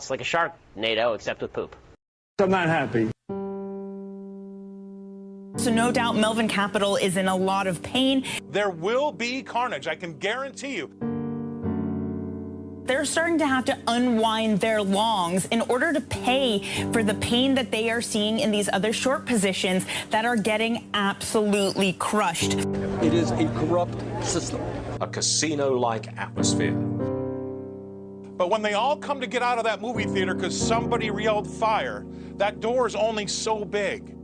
It's like a shark, NATO, except with poop. I'm not happy. So no doubt Melvin Capital is in a lot of pain. There will be carnage, I can guarantee you. They're starting to have to unwind their longs in order to pay for the pain that they are seeing in these other short positions that are getting absolutely crushed. It is a corrupt system. A casino-like atmosphere. But when they all come to get out of that movie theater because somebody yelled fire, that door is only so big.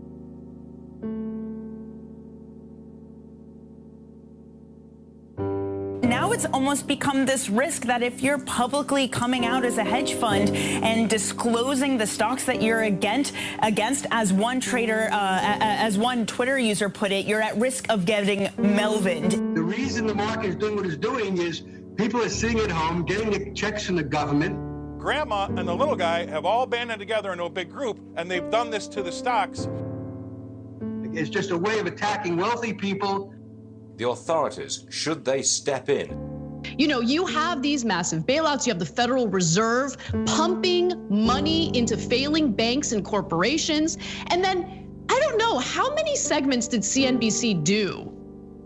Now it's almost become this risk that if you're publicly coming out as a hedge fund and disclosing the stocks that you're against, as one trader, as one Twitter user put it, you're at risk of getting Melvined. The reason the market is doing what it's doing is people are sitting at home getting the checks from the government. Grandma and the little guy have all banded together into a big group, and they've done this to the stocks. It's just a way of attacking wealthy people. The authorities, should they step in? You know, you have these massive bailouts. You have the Federal Reserve pumping money into failing banks and corporations. And then, I don't know, how many segments did CNBC do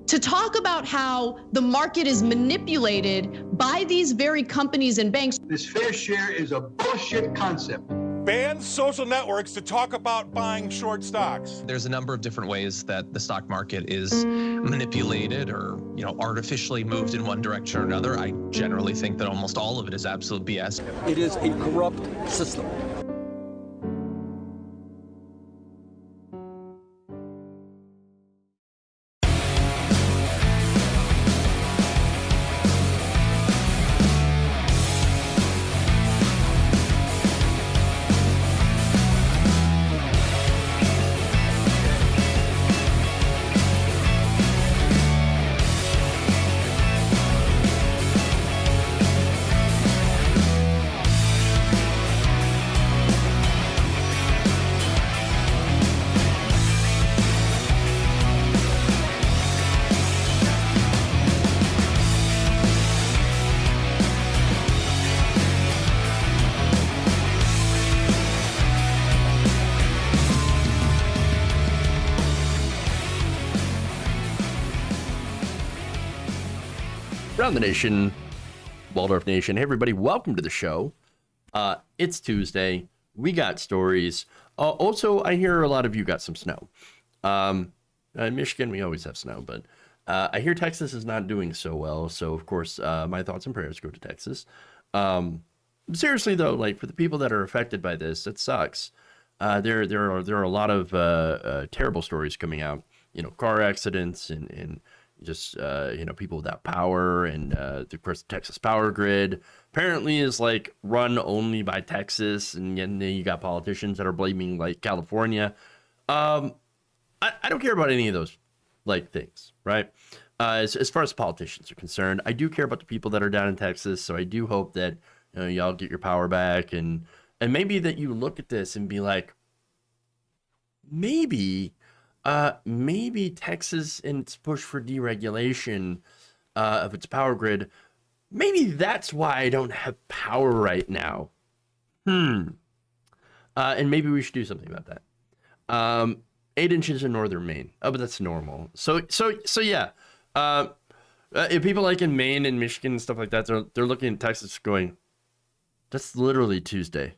to talk about how the market is manipulated by these very companies and banks? This fair share is a bullshit concept. Ban social networks to talk about buying short stocks. There's a number of different ways that the stock market is manipulated or, artificially moved in one direction or another. I generally think that almost all of it is absolute BS. It is a corrupt system. Around the nation, Waldorf Nation. Hey, everybody, welcome to the show. It's Tuesday. We got stories. Also, I hear a lot of you got some snow. In Michigan, we always have snow, but I hear Texas is not doing so well. So, of course, my thoughts and prayers go to Texas. Seriously, though, like for the people that are affected by this, it sucks. There are a lot of terrible stories coming out. Car accidents and just people without power, and of course the Texas power grid apparently is like run only by Texas, and then you got politicians that are blaming like California. I don't care about any of those like things, right? As far as politicians are concerned, I do care about the people that are down in Texas. So I do hope that y'all get your power back, and maybe that you look at this and be like, maybe Texas in its push for deregulation of its power grid, maybe that's why I don't have power right now. And maybe we should do something about that. 8 inches in northern Maine. Oh, but that's normal. So yeah. If people like in Maine and Michigan and stuff like that, they're looking at Texas going, that's literally Tuesday.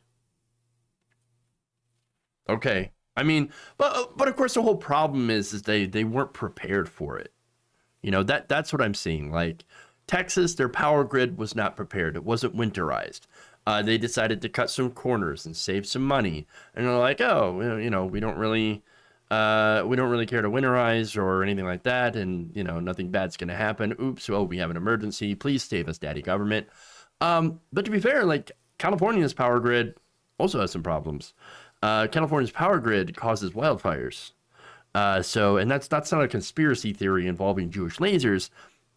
Okay. I mean, but of course the whole problem is they weren't prepared for it. That's what I'm seeing. Like Texas, their power grid was not prepared. It wasn't winterized. They decided to cut some corners and save some money. And they're like, oh, we don't really care to winterize or anything like that. And nothing bad's gonna happen. Oops. Oh, we have an emergency. Please save us, daddy government. But to be fair, like California's power grid also has some problems. California's power grid causes wildfires. And that's not a conspiracy theory involving Jewish lasers.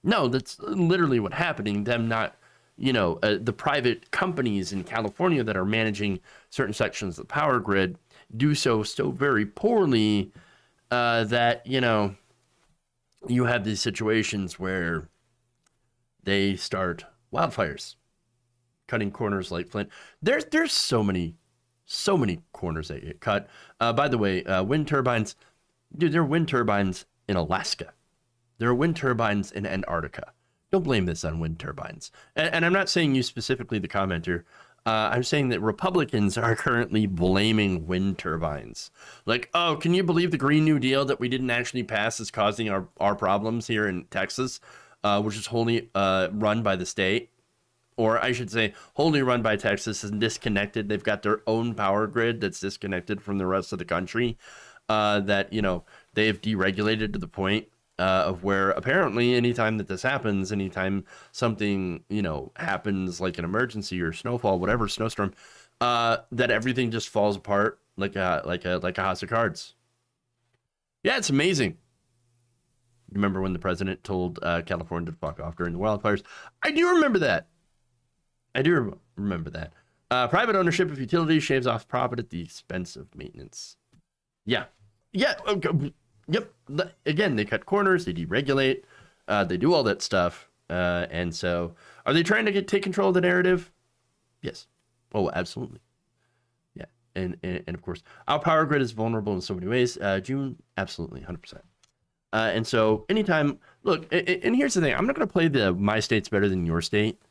No, that's literally what's happening. Them not, the private companies in California that are managing certain sections of the power grid do so very poorly that, you have these situations where they start wildfires. cutting corners like Flint. There's so many corners that get cut. By the way, wind turbines, dude, there are wind turbines in Alaska. There are wind turbines in Antarctica. Don't blame this on wind turbines. And I'm not saying you specifically, the commenter. I'm saying that Republicans are currently blaming wind turbines. Like, oh, can you believe the Green New Deal that we didn't actually pass is causing our problems here in Texas, which is wholly run by the state? Or I should say, wholly run by Texas and disconnected. They've got their own power grid that's disconnected from the rest of the country, that, you know, they've deregulated to the point of where apparently anytime that this happens, anytime something, you know, happens like an emergency or snowfall, whatever, snowstorm, that everything just falls apart like a house of cards. Yeah, it's amazing. Remember when the president told California to fuck off during the wildfires? I do remember that. Private ownership of utilities shaves off profit at the expense of maintenance. Yeah. Okay. Yep. Again, they cut corners, they deregulate, they do all that stuff. And so are they trying to take control of the narrative? Yes. Oh, absolutely. Yeah. And of course, our power grid is vulnerable in so many ways. June, absolutely, 100%. And so anytime, look, and here's the thing, I'm not going to play the my state's better than your state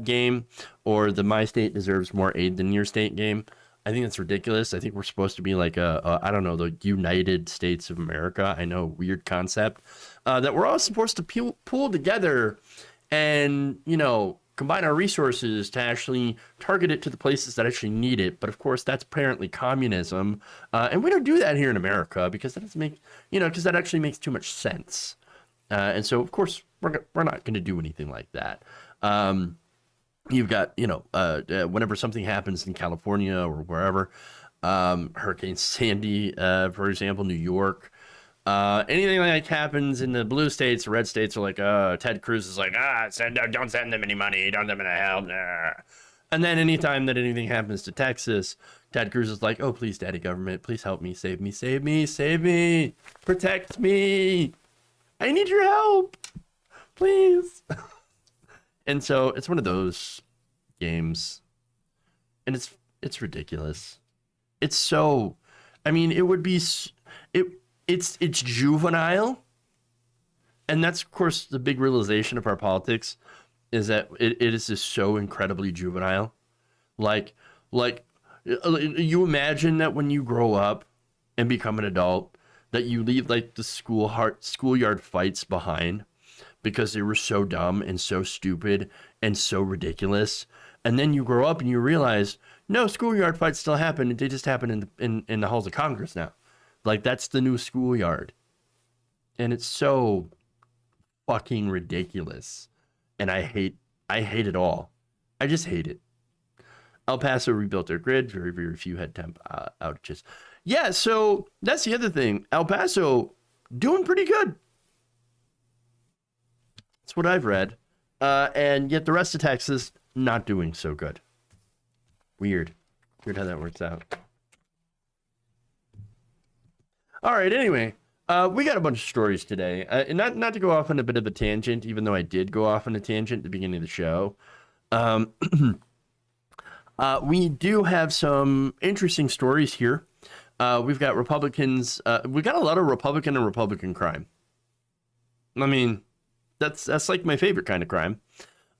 game, or the my state deserves more aid than your state game. I think that's ridiculous. I think we're supposed to be like I don't know, the United States of America. I know, weird concept, that we're all supposed to pull together and, you know, combine our resources to actually target it to the places that actually need it. But of course, that's apparently communism. And we don't do that here in America because that doesn't make, you know, because that actually makes too much sense. And so, of course, we're not going to do anything like that. You've got, you know, whenever something happens in California or wherever, Hurricane Sandy, for example, New York, anything like happens in the blue states, the red states are like, Ted Cruz is like, don't send them any money, don't send them any help. And then anytime that anything happens to Texas, Ted Cruz is like, oh, please, daddy government, please help me, save me, protect me. I need your help, please. And so it's one of those games, and it's ridiculous. It's so, I mean, it would be, it's juvenile, and that's of course the big realization of our politics, is that it is just so incredibly juvenile. Like you imagine that when you grow up and become an adult, that you leave like the schoolyard fights behind, because they were so dumb and so stupid and so ridiculous. And then you grow up and you realize, no, schoolyard fights still happen. They just happen in the halls of Congress now. Like, that's the new schoolyard. And it's so fucking ridiculous. And I hate it all. I just hate it. El Paso rebuilt their grid. Very, very few had temp outages. Yeah, so that's the other thing. El Paso doing pretty good. That's what I've read. And yet the rest of Texas not doing so good. Weird how that works out. All right, anyway, we got a bunch of stories today. Not to go off on a bit of a tangent, even though I did go off on a tangent at the beginning of the show. We do have some interesting stories here. We've got Republicans. We've got a lot of Republican crime. I mean, that's like my favorite kind of crime.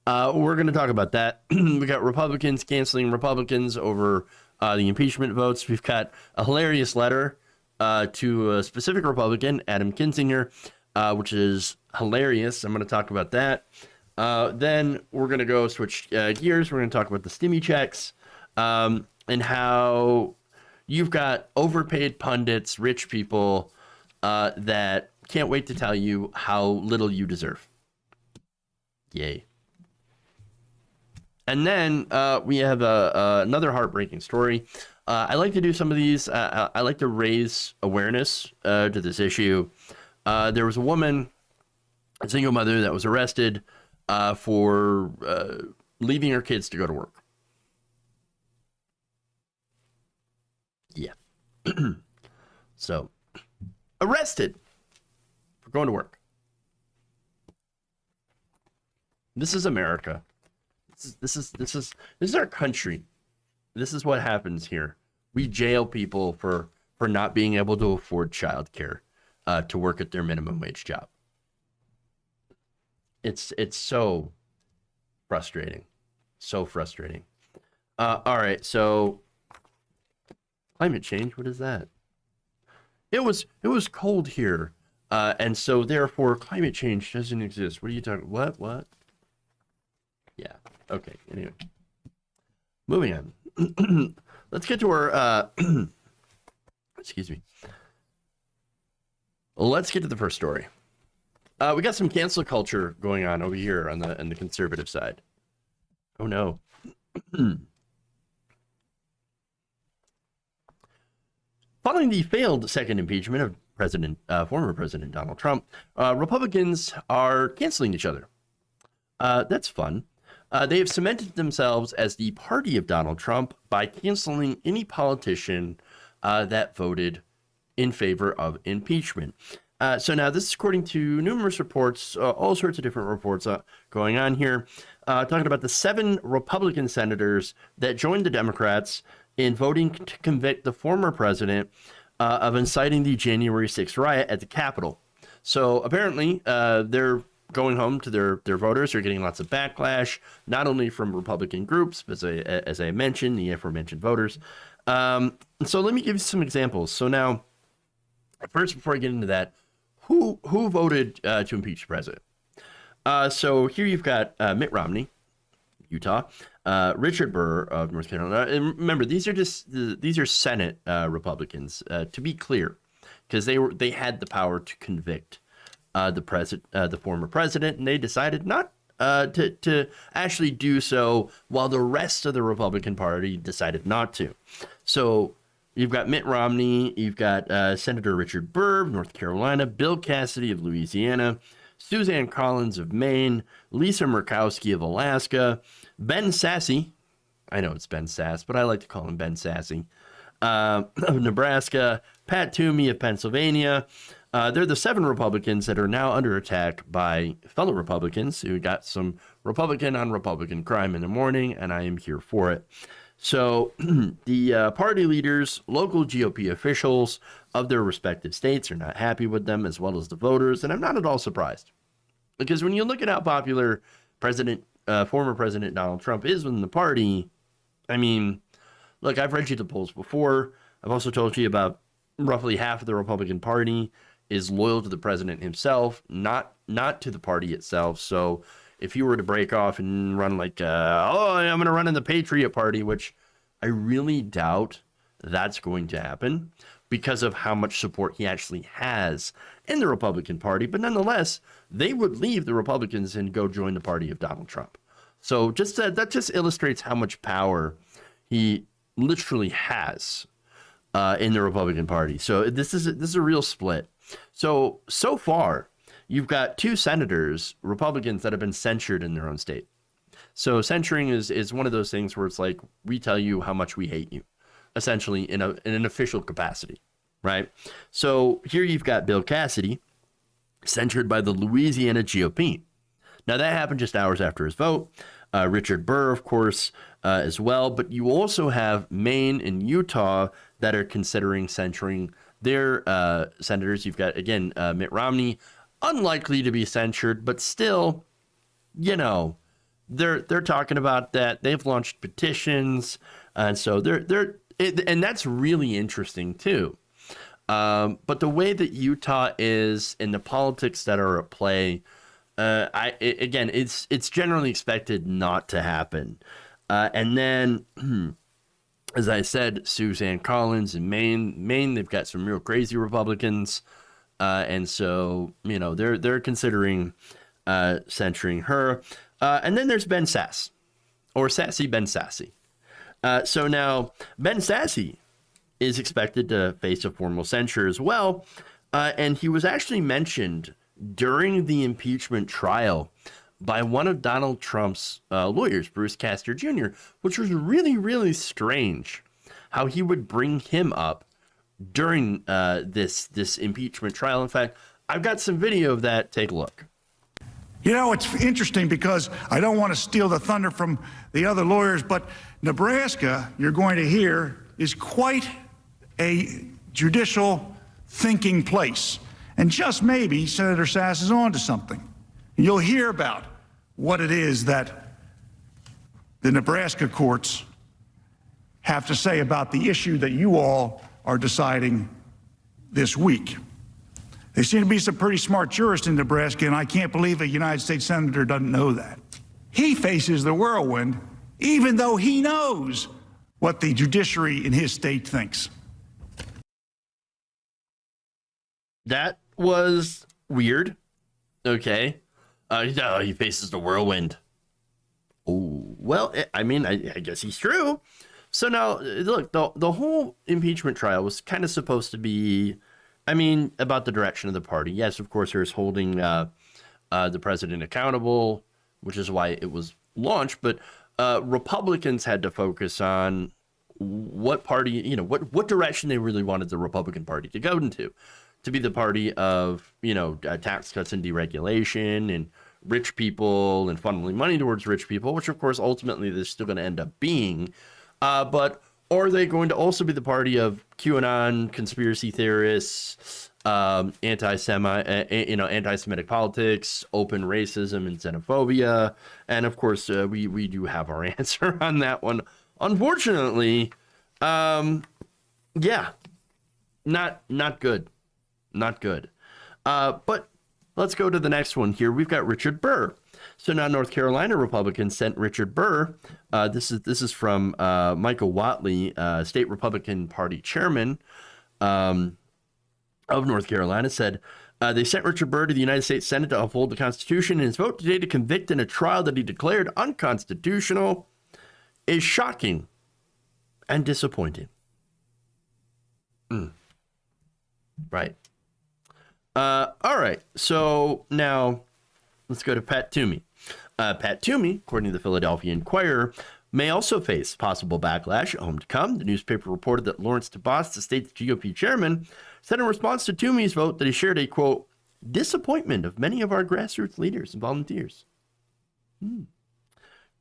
We're going to talk about that. We got Republicans canceling Republicans over the impeachment votes. We've got a hilarious letter to a specific Republican, Adam Kinzinger, which is hilarious. I'm going to talk about that. Then we're going to go switch gears. We're going to talk about the stimmy checks, and how you've got overpaid pundits, rich people that can't wait to tell you how little you deserve. Yay. And then we have another heartbreaking story. I like to do some of these. I like to raise awareness to this issue. There was a woman, a single mother, that was arrested for leaving her kids to go to work. Yeah. So, arrested for going to work. This is America. This is our country. This is what happens here. We jail people for not being able to afford childcare to work at their minimum wage job. It's so frustrating. So frustrating. All right, so climate change, what is that? It was cold here. And so therefore climate change doesn't exist. What are you talking? What? Yeah. Okay. Anyway, moving on. Let's get to our excuse me. Let's get to the first story. We got some cancel culture going on over here on the conservative side. Oh no. Following the failed second impeachment of former President Donald Trump, Republicans are canceling each other. That's fun. They have cemented themselves as the party of Donald Trump by canceling any politician that voted in favor of impeachment. So now this is according to numerous reports, all sorts of different reports going on here, talking about the 7 Republican senators that joined the Democrats in voting to convict the former president of inciting the January 6th riot at the Capitol. So apparently they're going home to their voters. They're getting lots of backlash, not only from Republican groups, but as I mentioned, the aforementioned voters. So let me give you some examples. So now, first, before I get into that, who voted to impeach the president? So here you've got Mitt Romney, Utah, Richard Burr of North Carolina. And remember, these are Senate Republicans, to be clear, because they had the power to convict the former president, and they decided not to actually do so, while the rest of the Republican Party decided not to. So you've got Mitt Romney, you've got Senator Richard Burr of North Carolina, Bill Cassidy of Louisiana, Suzanne Collins of Maine, Lisa Murkowski of Alaska, Ben Sasse, I know it's Ben Sass, but I like to call him Ben Sasse, of Nebraska, Pat Toomey of Pennsylvania. They're the 7 Republicans that are now under attack by fellow Republicans who got some Republican on Republican crime in the morning, and I am here for it. So the party leaders, local GOP officials of their respective states are not happy with them, as well as the voters, and I'm not at all surprised. Because when you look at how popular former President Donald Trump is within the party, I mean, look, I've read you the polls before. I've also told you about roughly half of the Republican Party is loyal to the president himself, not to the party itself. So if you were to break off and run like, I'm going to run in the Patriot Party, which I really doubt that's going to happen because of how much support he actually has in the Republican Party. But nonetheless, they would leave the Republicans and go join the party of Donald Trump. So that just illustrates how much power he literally has in the Republican Party. So this is a real split. So far, you've got 2 senators, Republicans, that have been censured in their own state. So censuring is one of those things where it's like, we tell you how much we hate you, essentially in an official capacity, right? So here you've got Bill Cassidy, censured by the Louisiana GOP. Now that happened just hours after his vote. Richard Burr, of course, as well. But you also have Maine and Utah that are considering censuring their senators. You've got, again, Mitt Romney, unlikely to be censured, but still, they're talking about that. They've launched petitions, and so and that's really interesting too. But the way that Utah is and the politics that are at play, it's generally expected not to happen. And then, as I said, Suzanne Collins in Maine, they've got some real crazy Republicans, and so they're considering censuring her. And then there's Ben Sasse, or Sassy Ben Sasse. So now Ben Sasse is expected to face a formal censure as well, and he was actually mentioned during the impeachment trial by one of Donald Trump's lawyers, Bruce Castor Jr., which was really, really strange how he would bring him up during this impeachment trial. In fact, I've got some video of that. Take a look. You know, it's interesting because I don't want to steal the thunder from the other lawyers, but Nebraska, you're going to hear, is quite a judicial thinking place. And just maybe Senator Sass is on to something. You'll hear about what it is that the Nebraska courts have to say about the issue that you all are deciding this week. There seem to be some pretty smart jurists in Nebraska, and I can't believe a United States senator doesn't know that. He faces the whirlwind, even though he knows what the judiciary in his state thinks. That was weird. Okay. He faces the whirlwind. Oh, well, I mean, I guess he's true. So now, look, the whole impeachment trial was kind of supposed to be, I mean, about the direction of the party. Yes, of course, there's holding the president accountable, which is why it was launched. But Republicans had to focus on what party, you know, what direction they really wanted the Republican Party to go into, to be the party of, you know, tax cuts and deregulation and rich people and funneling money towards rich people, which, of course, ultimately they're still going to end up being. But are they going to also be the party of QAnon conspiracy theorists, anti-Semitic politics, open racism and xenophobia? And of course, we do have our answer on that one. Unfortunately, yeah, not good, not good. But let's go to the next one here. We've got Richard Burr. So now North Carolina Republicans sent Richard Burr. This is from Michael Whatley, state Republican Party chairman of North Carolina, said they sent Richard Burr to the United States Senate to uphold the Constitution. And his vote today to convict in a trial that he declared unconstitutional is shocking and disappointing. Right. All right. So now let's go to Pat Toomey. Pat Toomey, according to the Philadelphia Inquirer, may also face possible backlash. Home to come. The newspaper reported that Lawrence DeBoss, the state's GOP chairman, said in response to Toomey's vote that he shared a, quote, disappointment of many of our grassroots leaders and volunteers.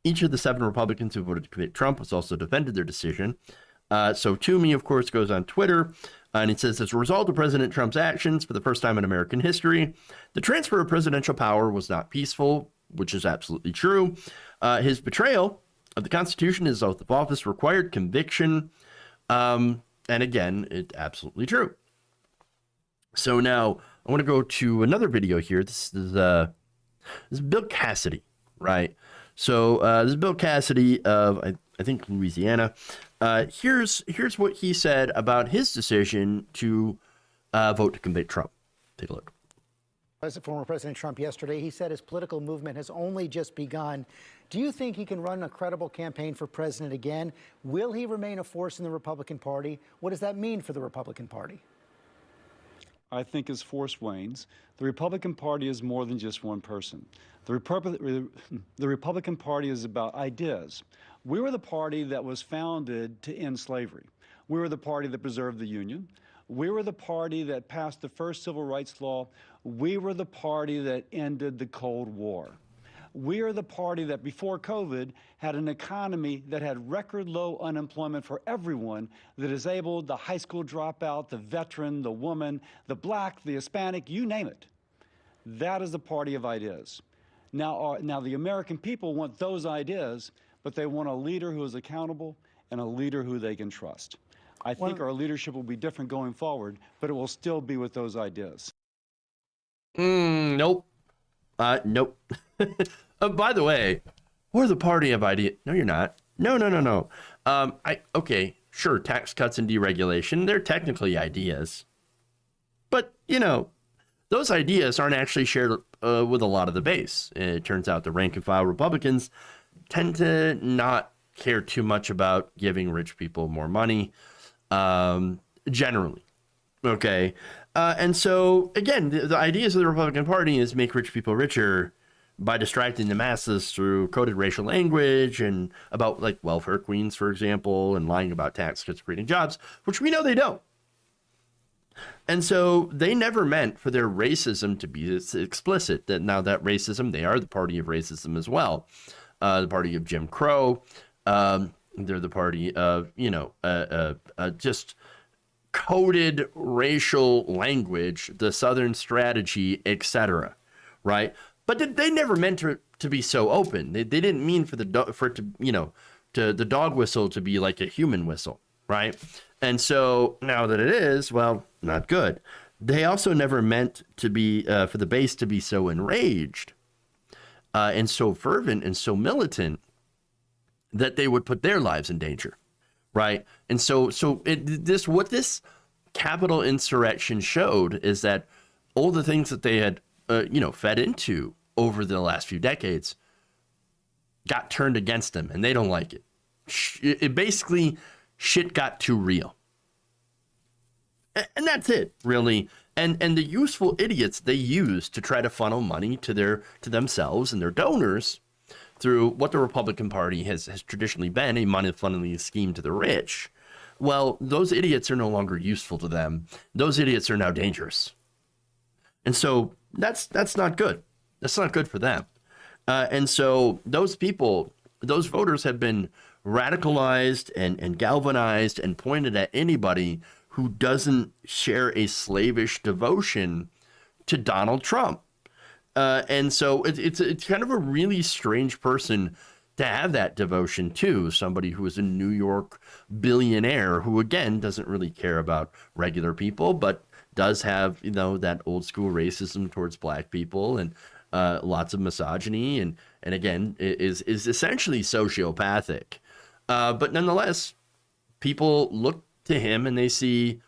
Each of the 7 Republicans who voted to convict Trump has also defended their decision. So Toomey, of course, goes on Twitter, and it says, as a result of President Trump's actions for the first time in American history, the transfer of presidential power was not peaceful, which is absolutely true. His betrayal of the Constitution, his oath of office, required conviction. And again, it's absolutely true. So now I want to go to another video here. This is Bill Cassidy, right? So this is Bill Cassidy of, I think, Louisiana. Here's what he said about his decision to vote to convict Trump. Take a look. Former President Trump yesterday, he said his political movement has only just begun. Do you think he can run a credible campaign for president again? Will he remain a force in the Republican Party? What does that mean for the Republican Party? I think as force wanes, the Republican Party is more than just one person. The Republican Party is about ideas. We were the party that was founded to end slavery. We were the party that preserved the Union. We were the party that passed the first civil rights law. We were the party that ended the Cold War. We are the party that before COVID had an economy that had record low unemployment for everyone, that disabled, the high school dropout, the veteran, the woman, the black, the Hispanic, you name it. That is the party of ideas. Now the American people want those ideas, but they want a leader who is accountable and a leader who they can trust. I think our leadership will be different going forward, but it will still be with those ideas. Nope. Nope. By the way, we're the party of ideas. No, you're not. No. Okay, sure, tax cuts and deregulation, they're technically ideas. But, you know, those ideas aren't actually shared with a lot of the base. It turns out the rank and file Republicans tend to not care too much about giving rich people more money, generally. Okay. And so, again, the ideas of the Republican Party is make rich people richer by distracting the masses through coded racial language and about, like, welfare queens, for example, and lying about tax cuts creating jobs, which we know they don't. And so they never meant for their racism to be explicit. That now that racism, they are the party of racism as well, the party of Jim Crow. They're the party of, just coded racial language, the Southern strategy, etc. Right? But they never meant to be so open. They didn't mean for it to the dog whistle to be like a human whistle, right? And so now that it is, well, not good. They also never meant to be for the base to be so enraged and so fervent and so militant that they would put their lives in danger, right? And what this Capitol insurrection showed is that all the things that they had, fed into over the last few decades got turned against them, and they don't like it. It basically, shit got too real. And that's it, really. And the useful idiots they use to try to funnel money to themselves and their donors through what the Republican Party has traditionally been, a money funneling scheme to the rich. Well, those idiots are no longer useful to them. Those idiots are now dangerous. And so that's not good. That's not good for them. And so those people, those voters have been radicalized and galvanized and pointed at anybody who doesn't share a slavish devotion to Donald Trump. And so it's kind of a really strange person to have that devotion to, somebody who is a New York billionaire who, again, doesn't really care about regular people, but does have, that old school racism towards black people and lots of misogyny and again, is essentially sociopathic. But nonetheless, people look to him and they see,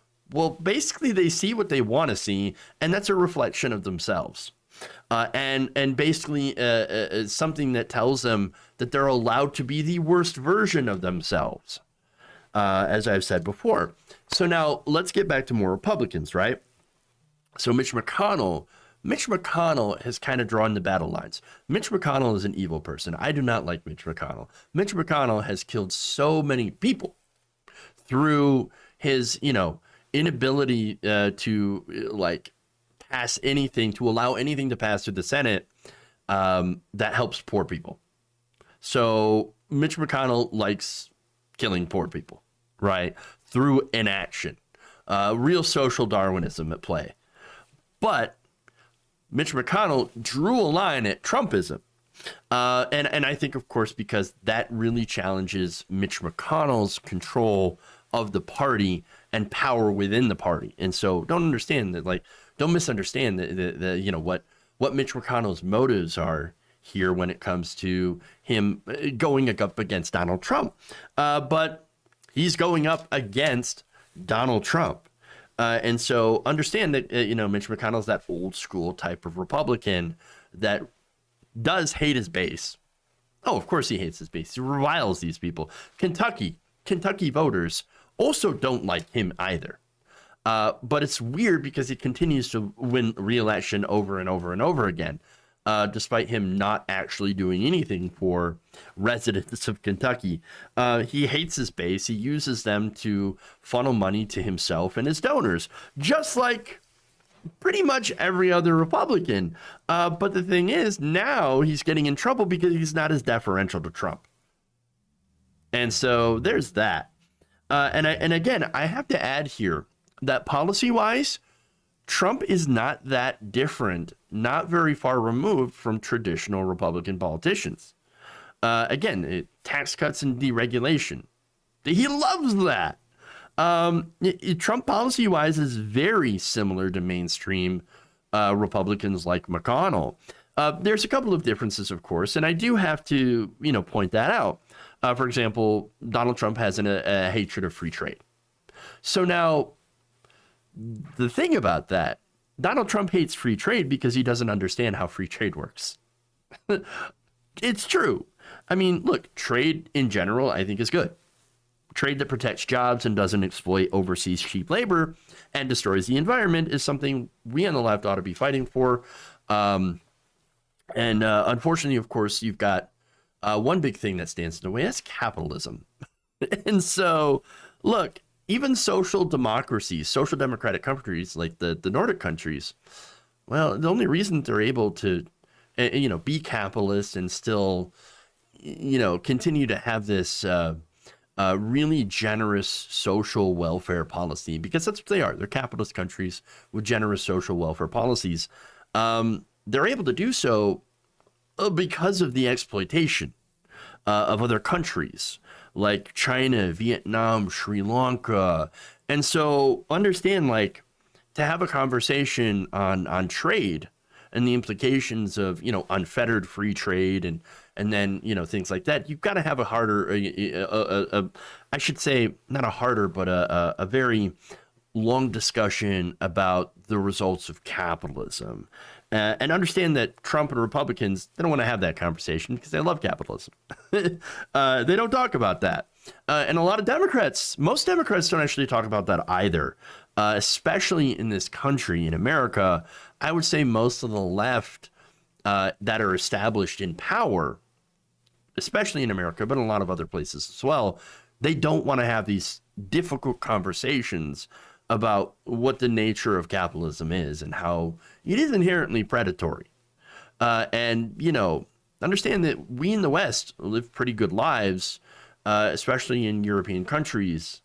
basically they see what they want to see, and that's a reflection of themselves. And basically something that tells them that they're allowed to be the worst version of themselves, as I've said before. So now let's get back to more Republicans, right? So Mitch McConnell has kind of drawn the battle lines. Mitch McConnell is an evil person. I do not like Mitch McConnell. Mitch McConnell has killed so many people through his, inability to pass anything, to allow anything to pass through the Senate that helps poor people. So Mitch McConnell likes killing poor people, right? Through inaction, real social Darwinism at play. But Mitch McConnell drew a line at Trumpism. And I think, of course, because that really challenges Mitch McConnell's control of the party and power within the party. And so don't misunderstand what Mitch McConnell's motives are here when it comes to him going up against Donald Trump. But he's going up against Donald Trump. And so understand that, Mitch McConnell's that old school type of Republican that does hate his base. Oh, of course he hates his base. He reviles these people. Kentucky voters also don't like him either. But it's weird because he continues to win re-election over and over and over again, despite him not actually doing anything for residents of Kentucky. He hates his base. He uses them to funnel money to himself and his donors, just like pretty much every other Republican. But the thing is, now he's getting in trouble because he's not as deferential to Trump. And so there's that. And again, I have to add here that policy-wise, Trump is not that different, not very far removed from traditional Republican politicians. Again, tax cuts and deregulation. He loves that. Trump policy-wise is very similar to mainstream Republicans like McConnell. There's a couple of differences, of course, and I do have to, point that out. For example, Donald Trump has a hatred of free trade. So now, the thing about that, Donald Trump hates free trade because he doesn't understand how free trade works. It's true. I mean, look, trade in general, I think is good. Trade that protects jobs and doesn't exploit overseas cheap labor and destroys the environment is something we on the left ought to be fighting for. Unfortunately, of course, you've got one big thing that stands in the way. That's capitalism. And so, look, even social democracies, social democratic countries like the Nordic countries, well, the only reason they're able to, be capitalist and still, continue to have this really generous social welfare policy, because that's what they are. They're capitalist countries with generous social welfare policies. They're able to do so because of the exploitation of other countries like China, Vietnam, Sri Lanka. And so understand, like, to have a conversation on trade and the implications of, unfettered free trade and then, things like that, you've got to have a harder, I should say, not a harder, but a very long discussion about the results of capitalism. And understand that Trump and Republicans, they don't want to have that conversation because they love capitalism. They don't talk about that. And a lot of Democrats, most Democrats don't actually talk about that either, especially in this country, in America. I would say most of the left that are established in power, especially in America, but in a lot of other places as well, they don't want to have these difficult conversations about what the nature of capitalism is and how it is inherently predatory. And, understand that we in the West live pretty good lives, especially in European countries,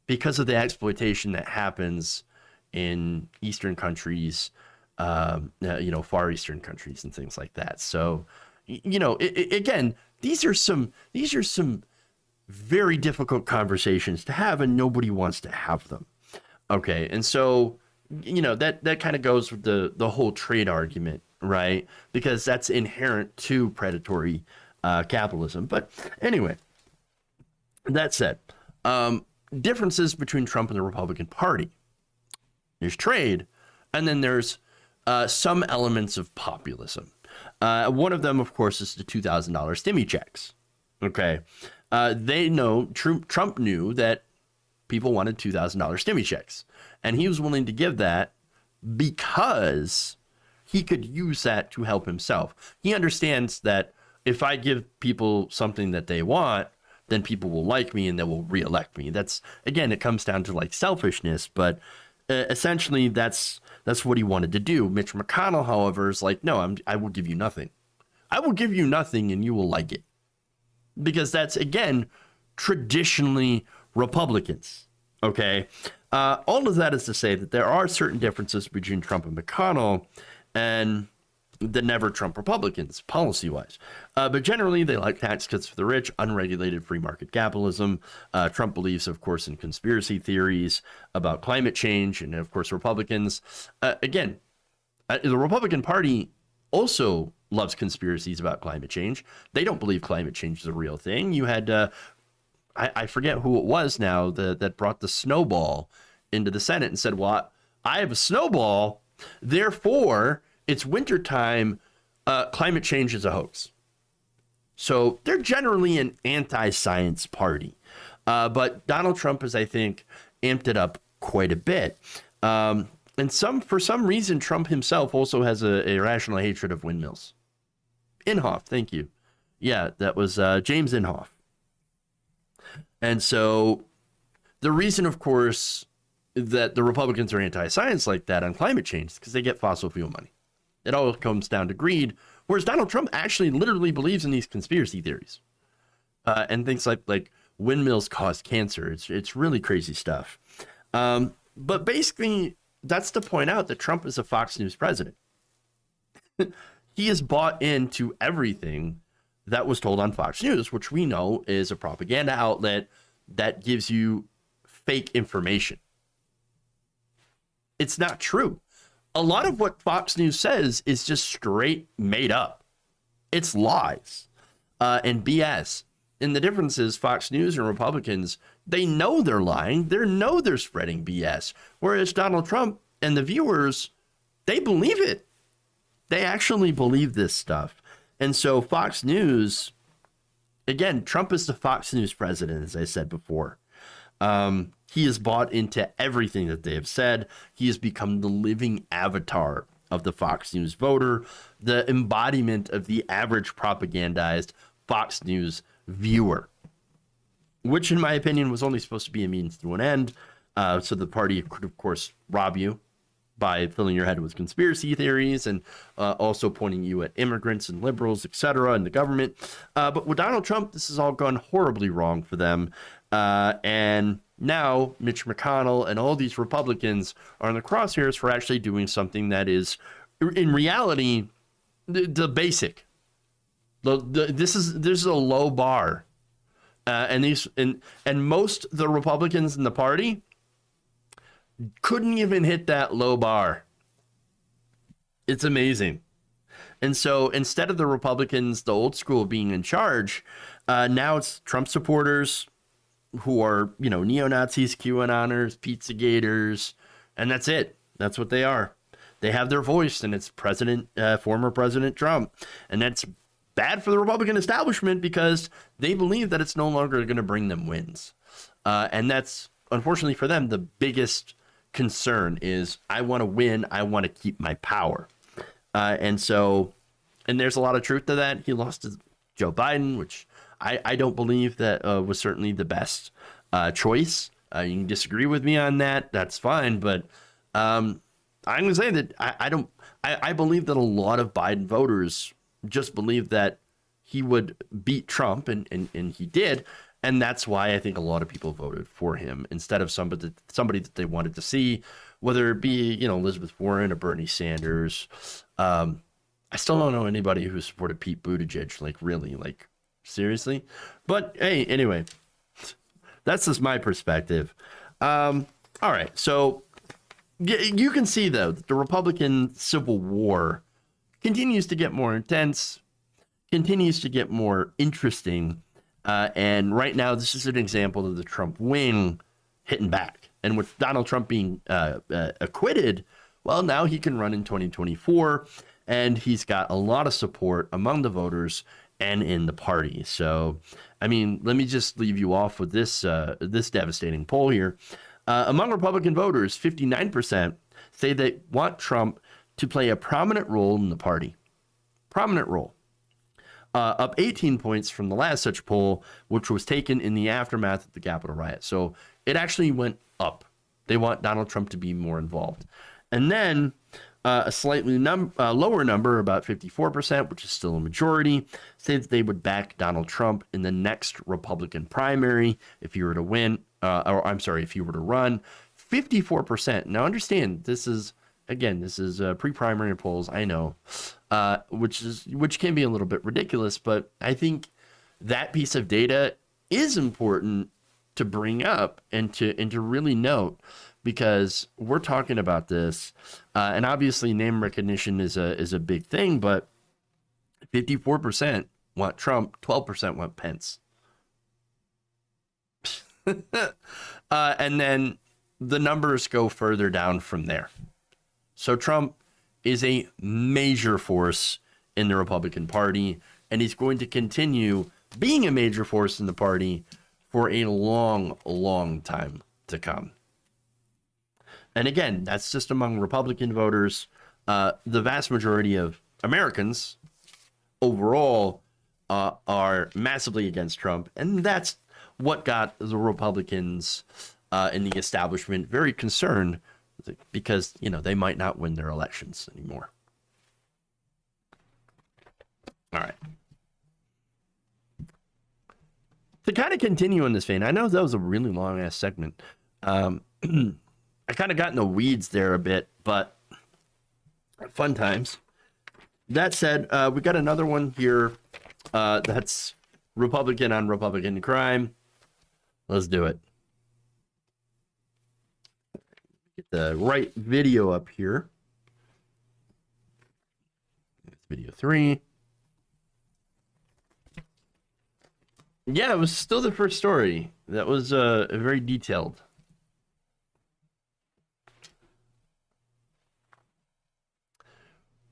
because of the exploitation that happens in Eastern countries, Far Eastern countries and things like that. So, again, these are some very difficult conversations to have, and nobody wants to have them. Okay, and so, that kind of goes with the whole trade argument, right? Because that's inherent to predatory capitalism. But anyway, that said, differences between Trump and the Republican Party. There's trade, and then there's some elements of populism. One of them, of course, is the $2,000 stimmy checks. Okay, Trump knew that people wanted $2,000 stimmy checks, and he was willing to give that because he could use that to help himself. He understands that if I give people something that they want, then people will like me and they will reelect me. That's, again, it comes down to like selfishness, but essentially that's what he wanted to do. Mitch McConnell, however, is like, no, I will give you nothing. I will give you nothing and you will like it. Because that's, again, traditionally Republicans. Okay. All of that is to say that there are certain differences between Trump and McConnell and the never Trump Republicans policy wise. But generally, they like tax cuts for the rich, unregulated free market capitalism. Trump believes, of course, in conspiracy theories about climate change. And of course, Republicans, the Republican Party also loves conspiracies about climate change. They don't believe climate change is a real thing. You had, I forget who it was now that brought the snowball into the Senate and said, well, I have a snowball, therefore it's wintertime, climate change is a hoax. So they're generally an anti-science party. But Donald Trump has, I think, amped it up quite a bit. And for some reason, Trump himself also has a irrational hatred of windmills. Inhofe, thank you. Yeah, that was James Inhofe. And so the reason, of course, that the Republicans are anti-science like that on climate change is because they get fossil fuel money. It all comes down to greed, whereas Donald Trump actually literally believes in these conspiracy theories and things like windmills cause cancer. It's really crazy stuff. But basically, that's to point out that Trump is a Fox News president. He is bought into everything that was told on Fox News, which we know is a propaganda outlet that gives you fake information. It's not true. A lot of what Fox News says is just straight made up. It's lies and BS. And the difference is Fox News and Republicans, they know they're lying. They know they're spreading BS. Whereas Donald Trump and the viewers, they believe it. They actually believe this stuff. And so Fox News, again, Trump is the Fox News president, as I said before. He is bought into everything that they have said. He has become the living avatar of the Fox News voter, the embodiment of the average propagandized Fox News viewer. which in my opinion was only supposed to be a means to an end. So the party could, of course, rob you by filling your head with conspiracy theories and also pointing you at immigrants and liberals, etc., and the government. But with Donald Trump, this has all gone horribly wrong for them. And now Mitch McConnell and all these Republicans are in the crosshairs for actually doing something that is, in reality, the basic. This is a low bar. And most of the Republicans in the party couldn't even hit that low bar. It's amazing. And so instead of the Republicans, the old school, being in charge, now it's Trump supporters who are, neo-Nazis, QAnoners, Pizzagators, and that's it. That's what they are. They have their voice, and it's former President Trump. And that's bad for the Republican establishment because they believe that it's no longer going to bring them wins. And that's, unfortunately for them, the biggest concern is, I want to win. I want to keep my power. And there's a lot of truth to that. He lost to Joe Biden, which I don't believe that was certainly the best choice. You can disagree with me on that. That's fine. But I'm going to say that I believe that a lot of Biden voters just believe that he would beat Trump, and he did. And that's why I think a lot of people voted for him instead of somebody that they wanted to see, whether it be, Elizabeth Warren or Bernie Sanders. I still don't know anybody who supported Pete Buttigieg, really, seriously. But hey, anyway, that's just my perspective. All right. So you can see, though, that the Republican Civil War continues to get more intense, continues to get more interesting. And right now, this is an example of the Trump wing hitting back. And with Donald Trump being acquitted, well, now he can run in 2024. And he's got a lot of support among the voters and in the party. So, let me just leave you off with this devastating poll here. Among Republican voters, 59% say they want Trump to play a prominent role in the party. Prominent role. Up 18 points from the last such poll, which was taken in the aftermath of the Capitol riot. So it actually went up. They want Donald Trump to be more involved. And then a slightly lower number, about 54%, which is still a majority, say that they would back Donald Trump in the next Republican primary if he were to win, if he were to run. 54%. Now understand, this is pre-primary polls, I know, which can be a little bit ridiculous, but I think that piece of data is important to bring up and to really note, because we're talking about this, and obviously name recognition is a big thing, but 54% want Trump, 12% want Pence. And then the numbers go further down from there. So Trump is a major force in the Republican Party, and he's going to continue being a major force in the party for a long, long time to come. And again, that's just among Republican voters. The vast majority of Americans overall are massively against Trump, and that's what got the Republicans in the establishment very concerned, because, they might not win their elections anymore. All right. To kind of continue in this vein, I know that was a really long ass segment. I kind of got in the weeds there a bit, but fun times. That said, we got another one here that's Republican on Republican crime. Let's do it. Get the right video up here. It's video 3. Yeah, it was still the first story. That was very detailed.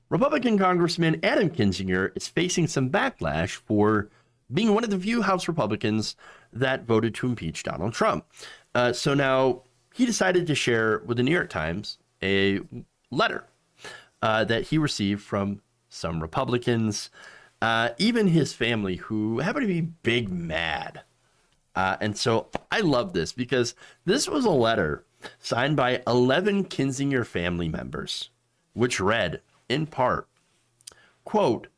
Republican Congressman Adam Kinzinger is facing some backlash for being one of the few House Republicans that voted to impeach Donald Trump. So now he decided to share with the New York Times a letter that he received from some Republicans, even his family, who happen to be big mad And so I love this because this was a letter signed by 11 Kinzinger family members, which read, in part, quote,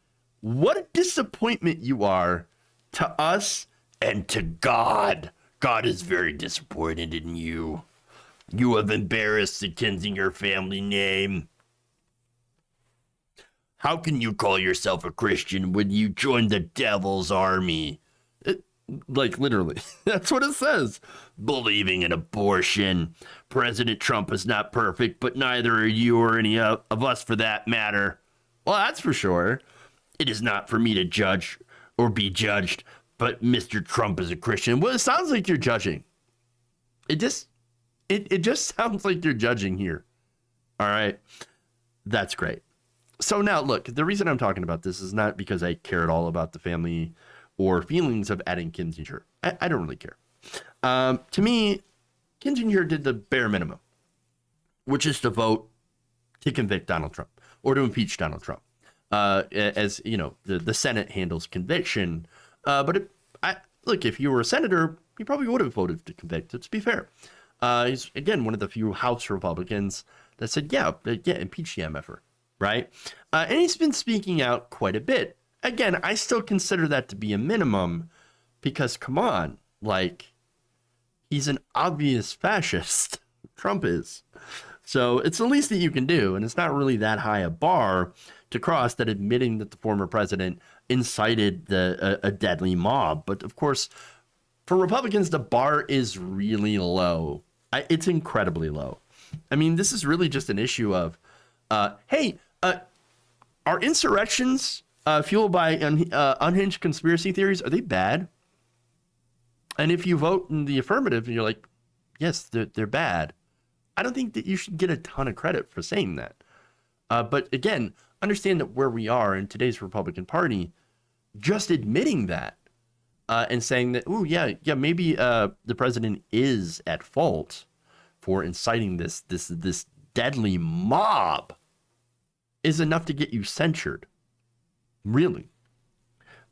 "What a disappointment you are to us and to God. God is very disappointed in you. You have embarrassed the Kinzinger family name. How can you call yourself a Christian when you joined the devil's army?" Like, literally, that's what it says. "Believing in abortion. President Trump is not perfect, but neither are you or any of us for that matter. Well, that's for sure. It is not for me to judge or be judged, but Mr. Trump is a Christian." Well, it sounds like you're judging. It just sounds like you're judging here. All right. That's great. So now, look, the reason I'm talking about this is not because I care at all about the family or feelings of adding Kinzinger. I don't really care. To me, Kinzinger did the bare minimum, which is to vote to convict Donald Trump or to impeach Donald Trump. As you know, the Senate handles conviction. But look, if you were a senator, you probably would have voted to convict. Let's be fair. He's, again, one of the few House Republicans that said, yeah, impeach the MFer, right? And he's been speaking out quite a bit. Again, I still consider that to be a minimum because, come on, like, he's an obvious fascist. Trump is. So it's the least that you can do, and it's not really that high a bar to cross that admitting that the former president incited a deadly mob. But, of course, for Republicans, the bar is really low. It's incredibly low. I mean, this is really just an issue of, hey, are insurrections fueled by unhinged conspiracy theories, are they bad? And if you vote in the affirmative and you're like, yes, they're bad, I don't think that you should get a ton of credit for saying that. But again, understand that where we are in today's Republican Party, just admitting that and saying that, oh, yeah, maybe the president is at fault for inciting this deadly mob is enough to get you censured. Really.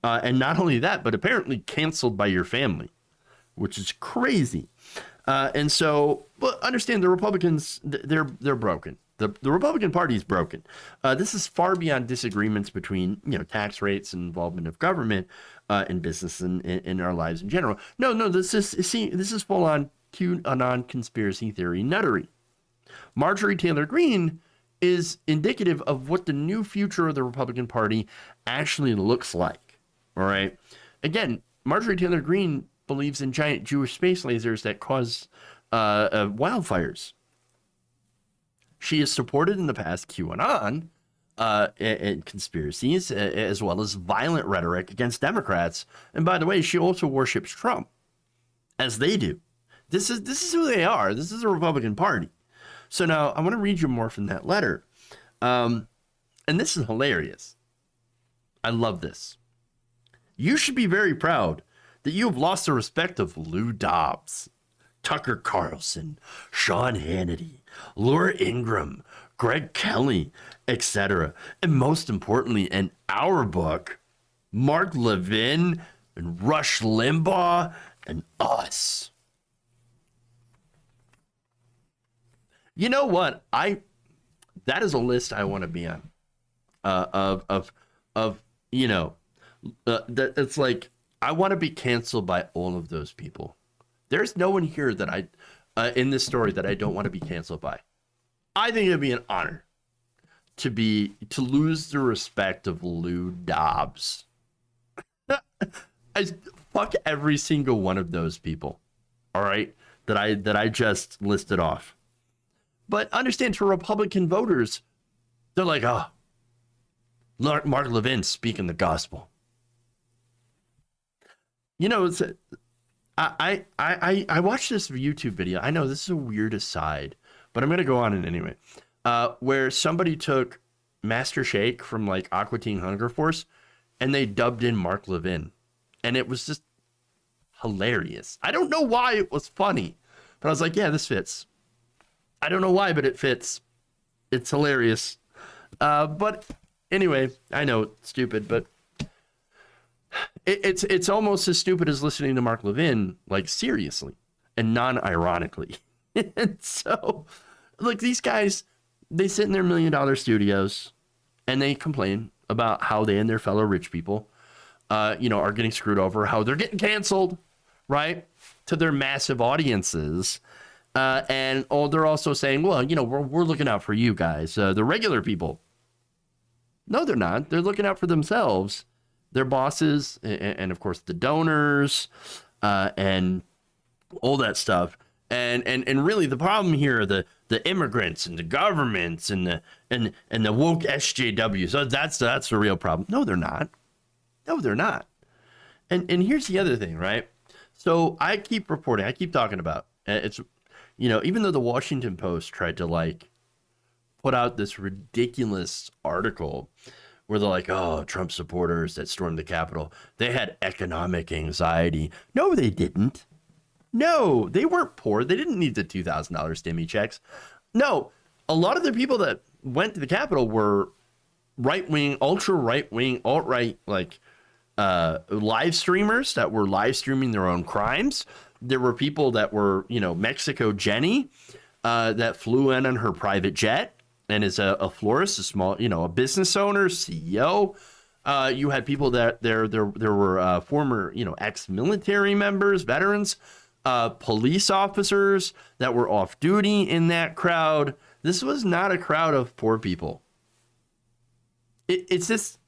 And not only that, but apparently canceled by your family, which is crazy. And so, but understand the Republicans, they're broken. The Republican Party is broken. This is far beyond disagreements between, tax rates and involvement of government in business and in our lives in general. No, this is full on QAnon conspiracy theory nuttery. Marjorie Taylor Greene is indicative of what the new future of the Republican Party actually looks like. All right. Again, Marjorie Taylor Greene believes in giant Jewish space lasers that cause wildfires. She has supported in the past QAnon and conspiracies, as well as violent rhetoric against Democrats. And by the way, she also worships Trump, as they do. This is who they are. This is the Republican Party. So now I want to read you more from that letter. And this is hilarious. I love this. "You should be very proud that you have lost the respect of Lou Dobbs, Tucker Carlson, Sean Hannity, Laura Ingraham, Greg Kelly, etc. And most importantly, in our book, Mark Levin and Rush Limbaugh and us." You know what? That is a list I want to be on. It's like I want to be canceled by all of those people. There's no one here that in this story that I don't want to be canceled by. I think it'd be an honor to lose the respect of Lou Dobbs. I fuck every single one of those people. All right, that I just listed off. But understand, for Republican voters, they're like, oh, Mark Levin speaking the gospel. I watched this YouTube video. I know this is a weird aside, but I'm going to go on it anyway. Where somebody took Master Shake from like Aqua Teen Hunger Force and they dubbed in Mark Levin. And it was just hilarious. I don't know why it was funny, but I was like, yeah, this fits. I don't know why, but it fits. It's hilarious. But anyway, I know it's stupid, but It's almost as stupid as listening to Mark Levin, like seriously and non-ironically. And so, look, these guys, they sit in their $1 million studios and they complain about how they and their fellow rich people, are getting screwed over, how they're getting canceled, right, to their massive audiences. And they're also saying, well, we're looking out for you guys, the regular people. No, they're not. They're looking out for themselves, their bosses, and of course the donors, and all that stuff. And really the problem here are the immigrants and the governments and the woke SJWs. So that's the real problem. No, they're not. No, they're not. And here's the other thing, right? So I keep reporting, I keep talking about it's, even though the Washington Post tried to put out this ridiculous article where they're like, oh, Trump supporters that stormed the Capitol, they had economic anxiety. No, they didn't. No, they weren't poor. They didn't need the $2,000 stimmy checks. No, a lot of the people that went to the Capitol were right-wing, ultra-right-wing, alt-right, live streamers that were live streaming their own crimes. There were people that were, Mexico Jenny, that flew in on her private jet and is a florist, a small, a business owner, CEO. You had people that there were former, ex-military members, veterans, police officers that were off duty in that crowd. This was not a crowd of poor people. It's this,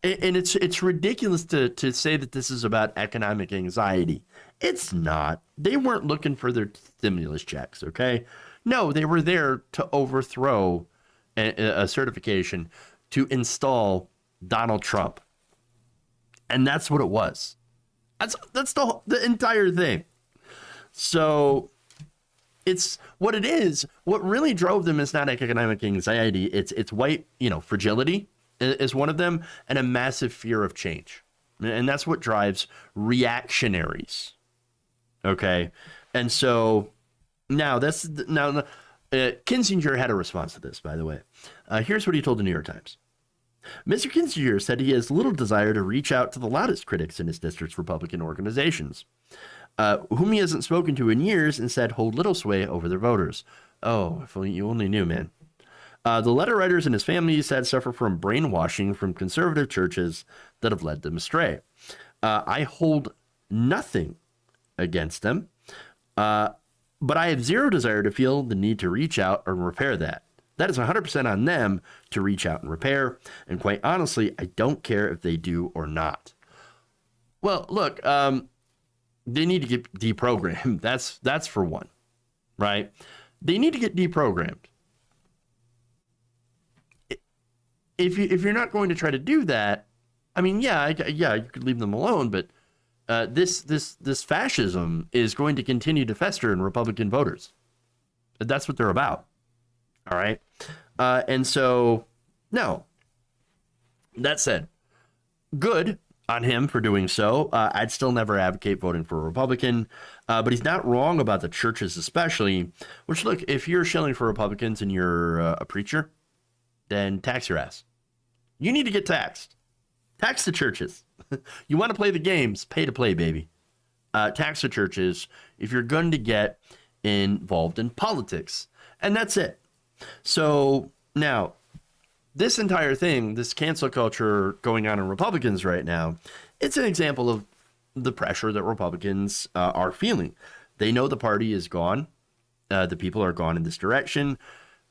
and it's ridiculous to say that this is about economic anxiety. It's not. They weren't looking for their stimulus checks, okay? No, they were there to overthrow a certification to install Donald Trump. And that's what it was. That's the entire thing. So it's what it is. What really drove them is not economic anxiety. It's white, fragility is one of them, and a massive fear of change. And that's what drives reactionaries. Okay. And so now Kinzinger had a response to this, by the way. Here's what he told the New York Times. Mr. Kinzinger said he has little desire to reach out to the loudest critics in his district's Republican organizations, whom he hasn't spoken to in years and said hold little sway over their voters. Oh, if you only knew, man. The letter writers and his family, he said, suffer from brainwashing from conservative churches that have led them astray. I hold nothing against them, but I have zero desire to feel the need to reach out and repair that. That is 100% on them to reach out and repair, and quite honestly, I don't care if they do or not. Well, look, they need to get deprogrammed. That's for one, right? They need to get deprogrammed. If you're not going to try to do that, I mean, yeah, you could leave them alone, but this fascism is going to continue to fester in Republican voters. That's what they're about. All right. And so, no. That said, good on him for doing so. I'd still never advocate voting for a Republican, but he's not wrong about the churches especially, which, look, if you're shilling for Republicans and you're a preacher, then tax your ass. You need to get taxed. Tax the churches. You want to play the games, pay to play, baby. Tax the churches if you're going to get involved in politics. And that's it. So now, this entire thing, this cancel culture going on in Republicans right now, it's an example of the pressure that Republicans are feeling. They know the party is gone. The people are gone in this direction.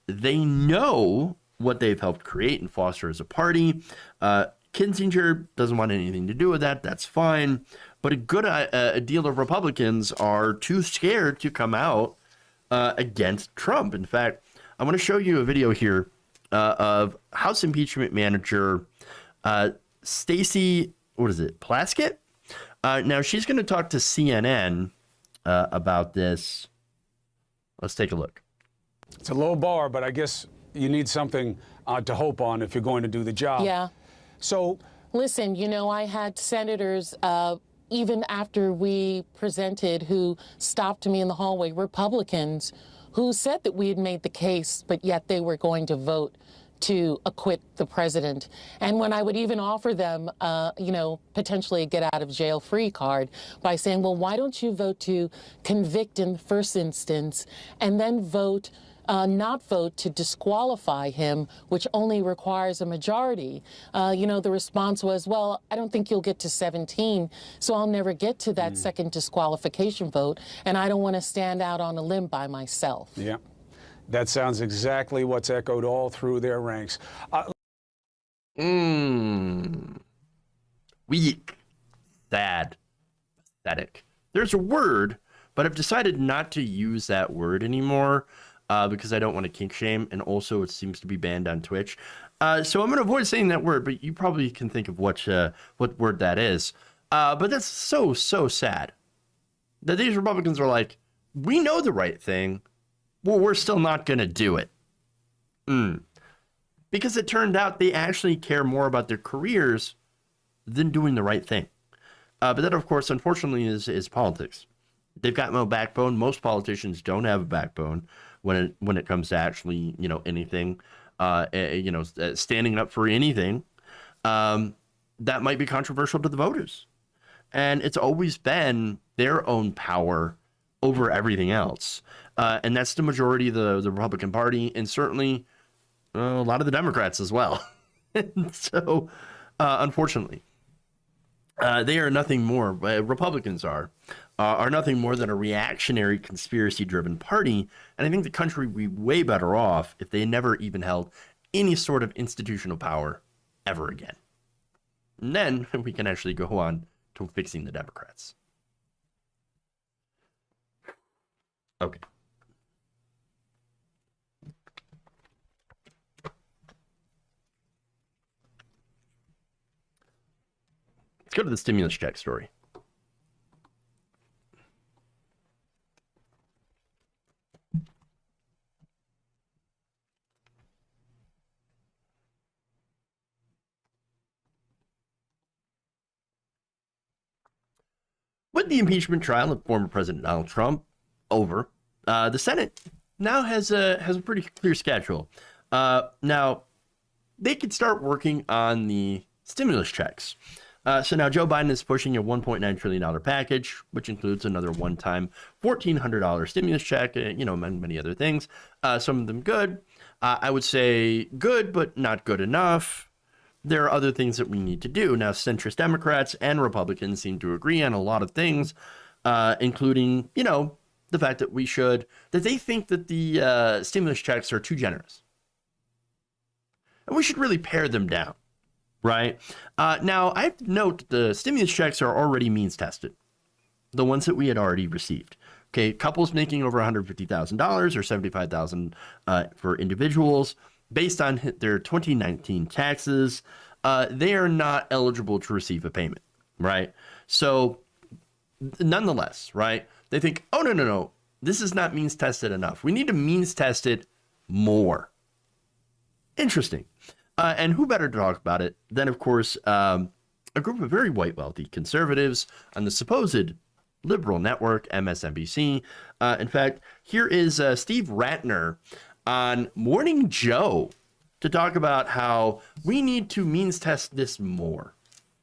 They know what they've helped create and foster as a party. Kinzinger doesn't want anything to do with that. That's fine. But a deal of Republicans are too scared to come out against Trump. In fact, I want to show you a video here of House Impeachment Manager Stacey, Plaskett? Now, she's going to talk to CNN about this. Let's take a look. It's a low bar, but I guess you need something to hope on if you're going to do the job. Yeah. So, listen, I had senators, even after we presented, who stopped me in the hallway, Republicans, who said that we had made the case, but yet they were going to vote to acquit the president. And when I would even offer them, potentially a get out of jail free card by saying, well, why don't you vote to convict in the first instance and then not vote to disqualify him, which only requires a majority. The response was, well, I don't think you'll get to 17, so I'll never get to that second disqualification vote, and I don't want to stand out on a limb by myself. Yeah, that sounds exactly what's echoed all through their ranks. Weak. Sad. Pathetic. There's a word, but I've decided not to use that word anymore. Because I don't want to kink shame, and also it seems to be banned on Twitch. So I'm going to avoid saying that word, but you probably can think of what word that is. But that's so sad that these Republicans are like, we know the right thing, well, we're still not going to do it. Because it turned out they actually care more about their careers than doing the right thing. But that, of course, unfortunately, is politics. They've got no backbone. Most politicians don't have a backbone when it comes to actually, anything, standing up for anything that might be controversial to the voters. And it's always been their own power over everything else. And that's the majority of the Republican Party, and certainly a lot of the Democrats as well. And so, unfortunately, they are nothing more, Republicans are nothing more than a reactionary, conspiracy-driven party. And I think the country would be way better off if they never even held any sort of institutional power ever again. And then we can actually go on to fixing the Democrats. Okay. Let's go to the stimulus check story. With the impeachment trial of former President Donald Trump over, the Senate now has a pretty clear schedule. Now, they could start working on the stimulus checks. So now Joe Biden is pushing a $1.9 trillion package, which includes another one-time $1,400 stimulus check, many other things. Some of them good. I would say good, but not good enough. There are other things that we need to do. Now, centrist Democrats and Republicans seem to agree on a lot of things, including, the fact that they think that the stimulus checks are too generous. And we should really pare them down, right? Now, I have to note that the stimulus checks are already means tested, the ones that we had already received. Okay, couples making over $150,000 or $75,000 for individuals, based on their 2019 taxes, they are not eligible to receive a payment, right? So, nonetheless, right, they think, oh, no, this is not means tested enough. We need to means test it more. Interesting. And who better to talk about it than, of course, a group of very white, wealthy conservatives on the supposed liberal network, MSNBC. In fact, here is Steve Ratner on Morning Joe to talk about how we need to means test this more.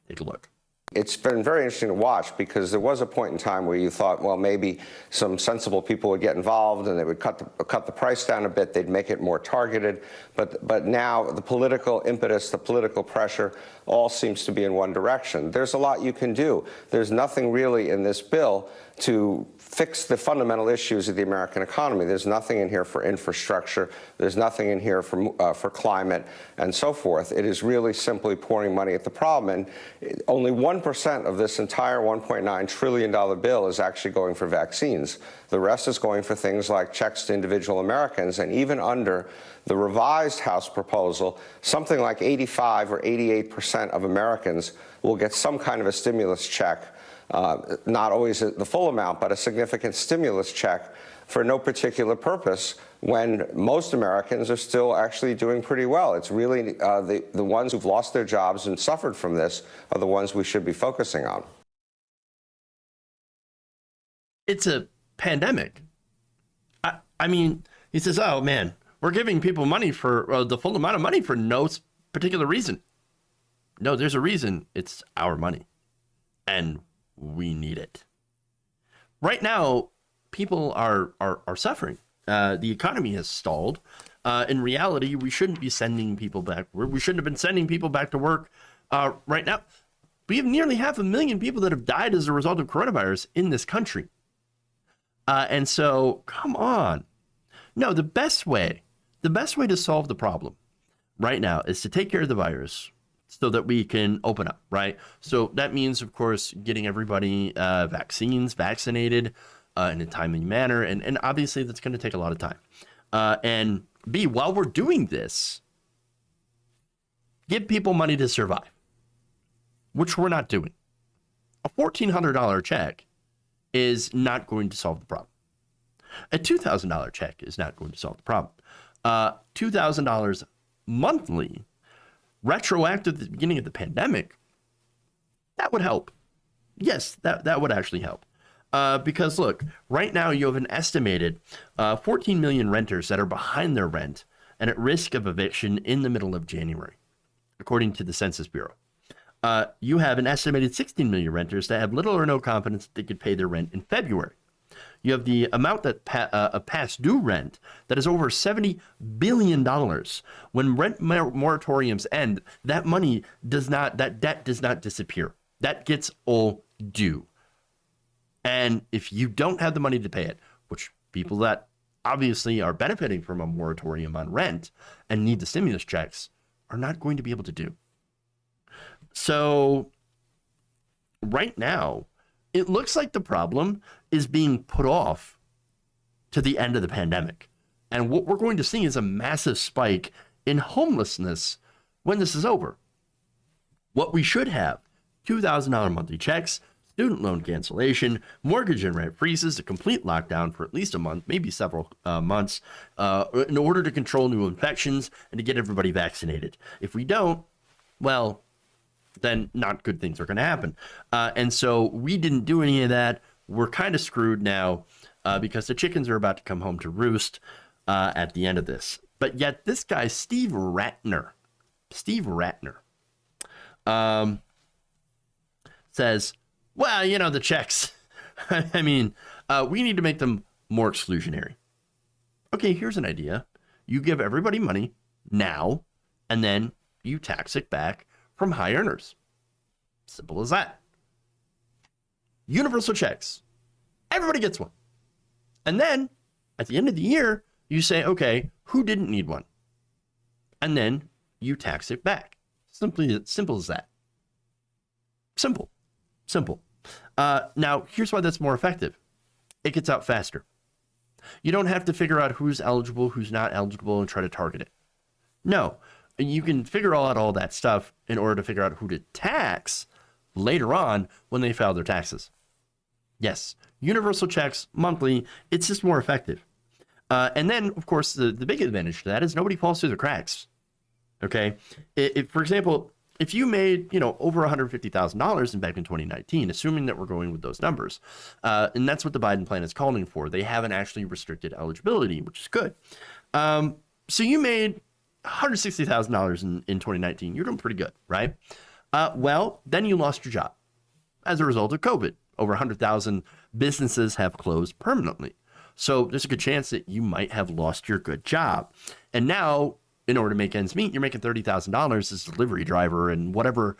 Take a look. It's been very interesting to watch because there was a point in time where you thought, well, maybe some sensible people would get involved and they would cut the price down a bit. They'd make it more targeted. But now the political impetus, the political pressure, all seems to be in one direction. There's a lot you can do. There's nothing really in this bill to fix the fundamental issues of the American economy. There's nothing in here for infrastructure. There's nothing in here for climate and so forth. It is really simply pouring money at the problem. And only 1% of this entire $1.9 trillion bill is actually going for vaccines. The rest is going for things like checks to individual Americans. And even under the revised House proposal, something like 85 or 88% of Americans will get some kind of a stimulus check. Not always the full amount, but a significant stimulus check for no particular purpose when most Americans are still actually doing pretty well. It's really the ones who've lost their jobs and suffered from this are the ones we should be focusing on. It's a pandemic. I mean, he says, oh, man, we're giving people money for the full amount of money for no particular reason. No, there's a reason. It's our money, and we need it. Right now, people are suffering. The economy has stalled. In reality, we shouldn't be sending people back. We shouldn't have been sending people back to work right now. We have nearly 500,000 people that have died as a result of coronavirus in this country. And so, come on. No, the best way to solve the problem right now is to take care of the virus so that we can open up, right? So that means, of course, getting everybody vaccinated in a timely manner. And obviously, that's going to take a lot of time. And B, while we're doing this, give people money to survive, which we're not doing. A $1,400 check is not going to solve the problem. A $2,000 check is not going to solve the problem. $2,000 monthly, retroactive at the beginning of the pandemic, that would help. Yes, that would actually help. Because look, right now you have an estimated 14 million renters that are behind their rent and at risk of eviction in the middle of January, according to the Census Bureau. You have an estimated 16 million renters that have little or no confidence that they could pay their rent in February. You have the amount that of past due rent that is over $70 billion. When rent moratoriums end, that debt does not disappear. That gets all due. And if you don't have the money to pay it, which people that obviously are benefiting from a moratorium on rent and need the stimulus checks are not going to be able to do. So right now, it looks like the problem is being put off to the end of the pandemic. And what we're going to see is a massive spike in homelessness when this is over. What we should have, $2,000 monthly checks, student loan cancellation, mortgage and rent freezes, a complete lockdown for at least a month, maybe several months, in order to control new infections and to get everybody vaccinated. If we don't, well, then not good things are going to happen. And so we didn't do any of that. We're kind of screwed now because the chickens are about to come home to roost at the end of this. But yet this guy, Steve Ratner, says, well, you know, the checks, I mean, we need to make them more exclusionary. Okay, here's an idea. You give everybody money now, and then you tax it back from high earners. Simple as that. Universal checks. Everybody gets one. And then at the end of the year, you say, okay, who didn't need one? And then you tax it back. Simple as that. Simple. Now, here's why that's more effective. It gets out faster. You don't have to figure out who's eligible, who's not eligible, and try to target it. No, you can figure out all that stuff in order to figure out who to tax later on when they file their taxes. Yes, universal checks monthly, it's just more effective. And then, of course, the big advantage to that is nobody falls through the cracks. Okay? For example, if you made, over $150,000 back in 2019, assuming that we're going with those numbers, and that's what the Biden plan is calling for, they haven't actually restricted eligibility, which is good. So you made $160,000 in 2019. You're doing pretty good, right? Well, then you lost your job as a result of COVID. Over 100,000 businesses have closed permanently. So there's a good chance that you might have lost your good job. And now, in order to make ends meet, you're making $30,000 as a delivery driver and whatever,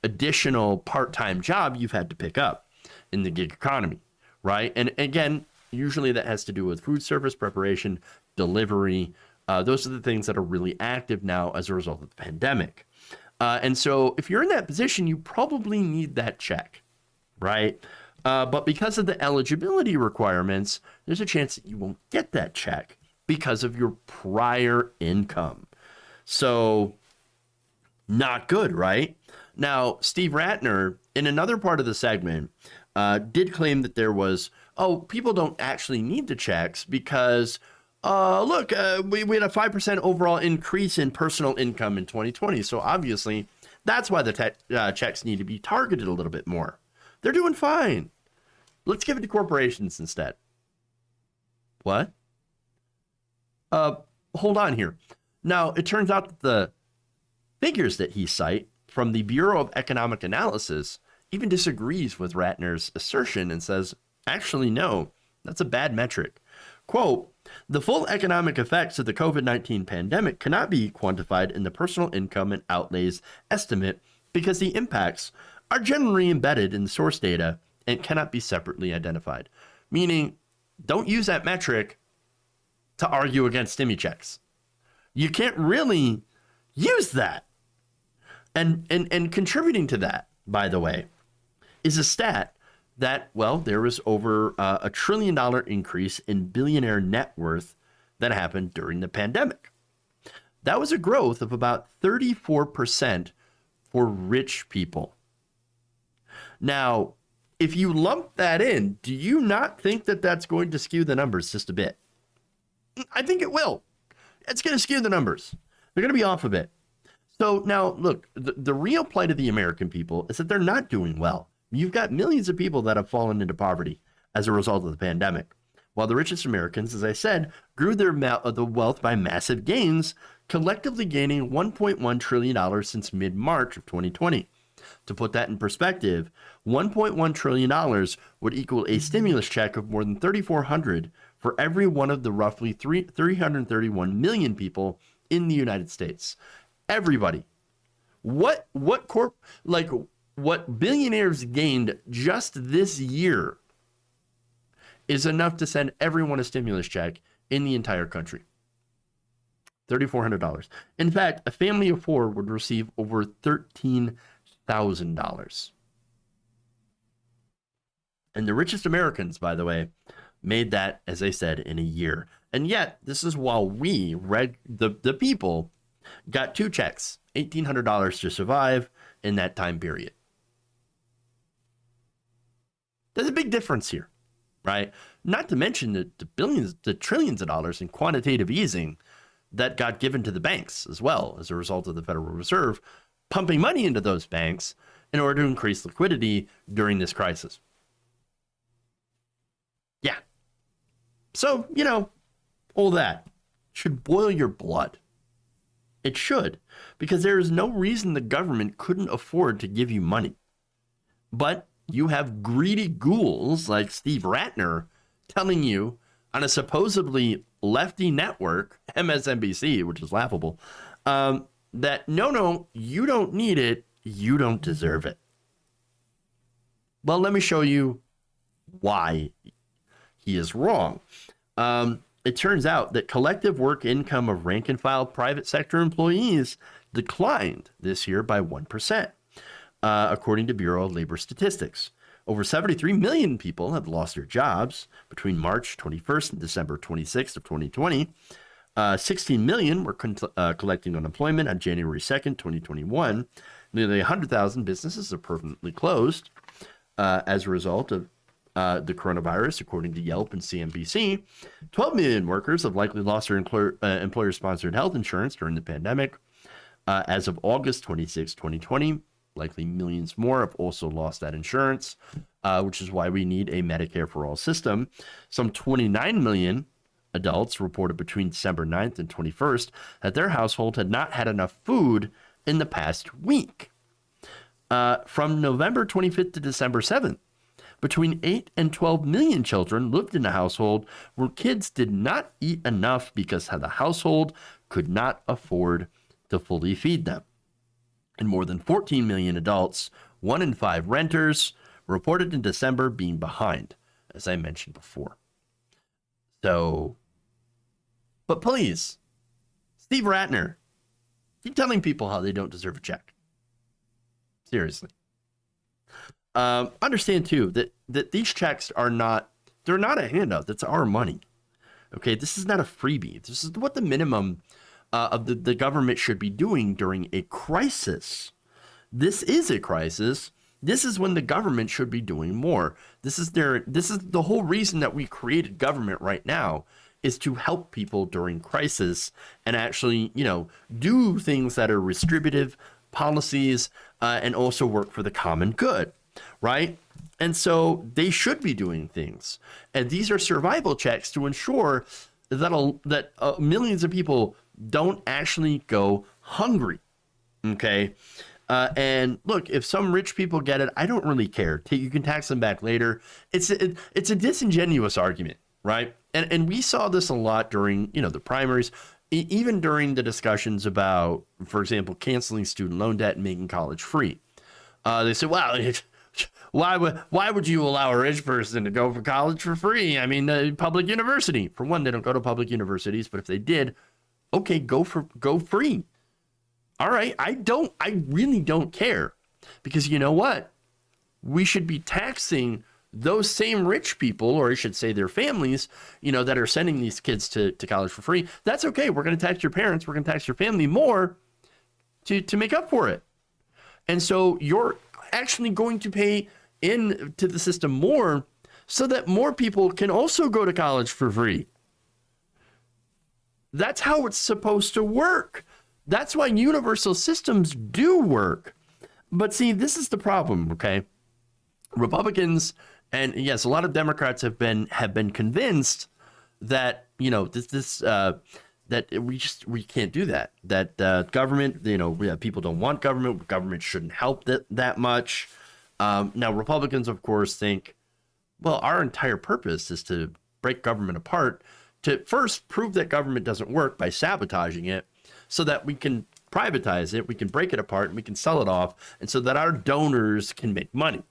additional part-time job you've had to pick up in the gig economy, right? And again, usually that has to do with food service preparation, delivery. Those are the things that are really active now as a result of the pandemic. And so if you're in that position, you probably need that check, right? But because of the eligibility requirements, there's a chance that you won't get that check because of your prior income. So not good, right? Now, Steve Ratner, in another part of the segment, did claim that there was, people don't actually need the checks because, we had a 5% overall increase in personal income in 2020. So obviously, that's why the checks need to be targeted a little bit more. They're doing fine. Let's give it to corporations instead. What? hold on here. Now, it turns out that the figures that he cite from the Bureau of Economic Analysis even disagrees with Ratner's assertion and says, actually, no, that's a bad metric. Quote, the full economic effects of the COVID-19 pandemic cannot be quantified in the personal income and outlays estimate because the impacts are generally embedded in the source data and cannot be separately identified. Meaning, don't use that metric to argue against stimmy checks. You can't really use that. And contributing to that, by the way, is a stat that, well, there was over $1 trillion increase in billionaire net worth that happened during the pandemic. That was a growth of about 34% for rich people. Now, if you lump that in, do you not think that that's going to skew the numbers just a bit? I think it will. It's going to skew the numbers. They're going to be off a bit. So now, look, the real plight of the American people is that they're not doing well. You've got millions of people that have fallen into poverty as a result of the pandemic, while the richest Americans, as I said, grew their the wealth by massive gains, collectively gaining $1.1 trillion since mid-March of 2020. To put that in perspective, $1.1 trillion would equal a stimulus check of more than $3,400 for every one of the roughly 331 million people in the United States. Everybody. What billionaires gained just this year is enough to send everyone a stimulus check in the entire country. $3,400. In fact, a family of four would receive over $13,000. And the richest Americans, by the way, made that, as I said, in a year. And yet, this is while we, the people, got two checks, $1,800 to survive in that time period. There's a big difference here, right? Not to mention the billions, the trillions of dollars in quantitative easing that got given to the banks as well as a result of the Federal Reserve pumping money into those banks in order to increase liquidity during this crisis. Yeah. So, all that should boil your blood. It should, because there is no reason the government couldn't afford to give you money. But you have greedy ghouls like Steve Ratner telling you on a supposedly lefty network, MSNBC, which is laughable, that no, you don't need it, you don't deserve it. Well, let me show you why he is wrong. It turns out that collective work income of rank and file private sector employees declined this year by 1%, according to Bureau of Labor Statistics. Over 73 million people have lost their jobs between March 21st and December 26th of 2020. 16 million were collecting unemployment on January 2nd, 2021. Nearly 100,000 businesses are permanently closed as a result of the coronavirus, according to Yelp and CNBC. 12 million workers have likely lost their employer-sponsored health insurance during the pandemic. As of August 26, 2020, likely millions more have also lost that insurance, which is why we need a Medicare for All system. Some 29 million adults reported between December 9th and 21st that their household had not had enough food in the past week. From November 25th to December 7th, between 8 and 12 million children lived in a household where kids did not eat enough because the household could not afford to fully feed them. And more than 14 million adults, 1 in 5 renters, reported in December being behind, as I mentioned before. So, but please, Steve Ratner, keep telling people how they don't deserve a check. Seriously. Understand too that these checks they're not a handout. That's our money. Okay, this is not a freebie. This is what the minimum of the government should be doing during a crisis. This is a crisis. This is when the government should be doing more. This is the whole reason that we created government right now, is to help people during crisis and actually, do things that are distributive policies and also work for the common good. Right? And so they should be doing things. And these are survival checks to ensure that millions of people don't actually go hungry. Okay. And look, if some rich people get it, I don't really care. You can tax them back later. It's a disingenuous argument, right? And we saw this a lot during, the primaries, even during the discussions about, for example, canceling student loan debt and making college free. They said, well, why would you allow a rich person to go for college for free? I mean, public university. For one, they don't go to public universities, but if they did, okay, go free. All right, I really don't care, because you know what? We should be taxing those same rich people, or I should say their families, that are sending these kids to college for free. That's okay. We're going to tax your parents. We're going to tax your family more to make up for it. And so you're actually going to pay into the system more so that more people can also go to college for free. That's how it's supposed to work. That's why universal systems do work. But see, this is the problem, okay? Republicans, and yes, a lot of Democrats have been convinced that, that we can't do that. That government, people don't want government. Government shouldn't help that much. Now, Republicans, of course, think, well, our entire purpose is to break government apart, to first prove that government doesn't work by sabotaging it, so that we can privatize it, we can break it apart, and we can sell it off, and so that our donors can make money.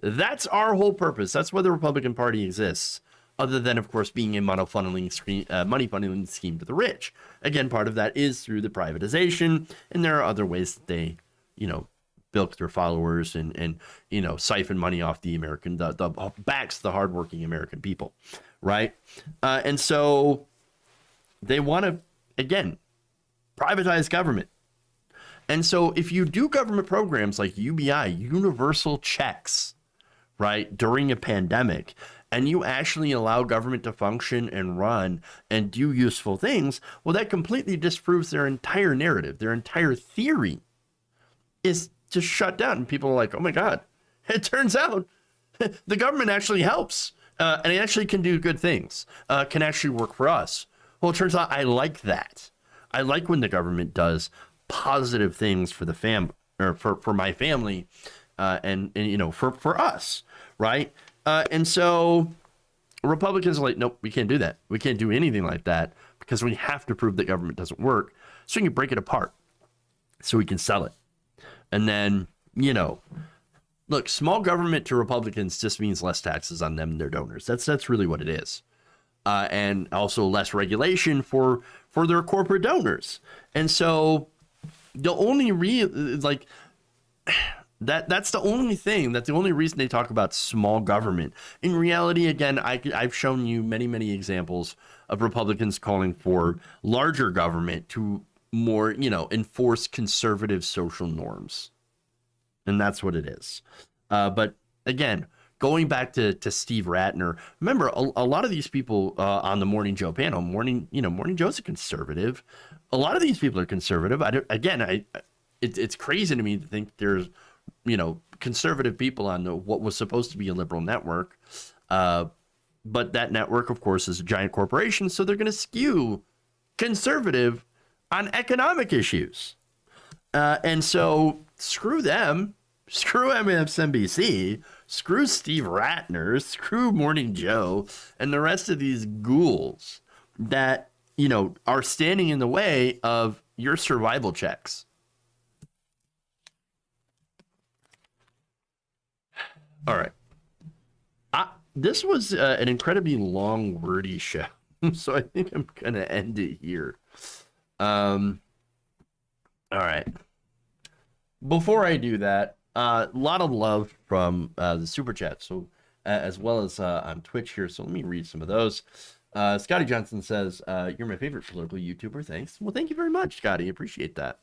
That's our whole purpose. That's why the Republican Party exists, other than, of course, being a money funneling scheme to the rich. Again, part of that is through the privatization, and there are other ways that they, bilk their followers and siphon money off the backs of the hardworking American people, right? And so they want to, again, privatize government. And so if you do government programs like UBI, universal checks, right, during a pandemic, and you actually allow government to function and run and do useful things, well, that completely disproves their entire narrative. Their entire theory is to shut down. And people are like, oh my God, it turns out the government actually helps. And it actually can do good things, can actually work for us. Well, it turns out I like that. I like when the government does positive things for the family, or for my family, and for us, right? And so Republicans are like, nope, we can't do that. We can't do anything like that, because we have to prove that government doesn't work, so we can break it apart, so we can sell it. And then, look, small government to Republicans just means less taxes on them and their donors. That's really what it is. And also less regulation for their corporate donors. And so the only that's the only thing, that's the only reason they talk about small government. In reality, again, I've shown you many, many examples of Republicans calling for larger government to more, enforce conservative social norms. And that's what it is. But again, going back to Steve Ratner, remember a lot of these people on the Morning Joe panel, Morning Joe's a conservative. A lot of these people are conservative. It's crazy to me to think there's, conservative people on what was supposed to be a liberal network. But that network, of course, is a giant corporation. So they're going to skew conservative on economic issues. And so screw them, screw MSNBC, screw Steve Ratner, screw Morning Joe, and the rest of these ghouls that, are standing in the way of your survival checks. All right. This was an incredibly long, wordy show, so I think I'm going to end it here. All right. Before I do that, a lot of love from the super chat, so as well as on Twitch here. So let me read some of those. Scotty Johnson says, "You're my favorite political YouTuber." Thanks. Well, thank you very much, Scotty. Appreciate that.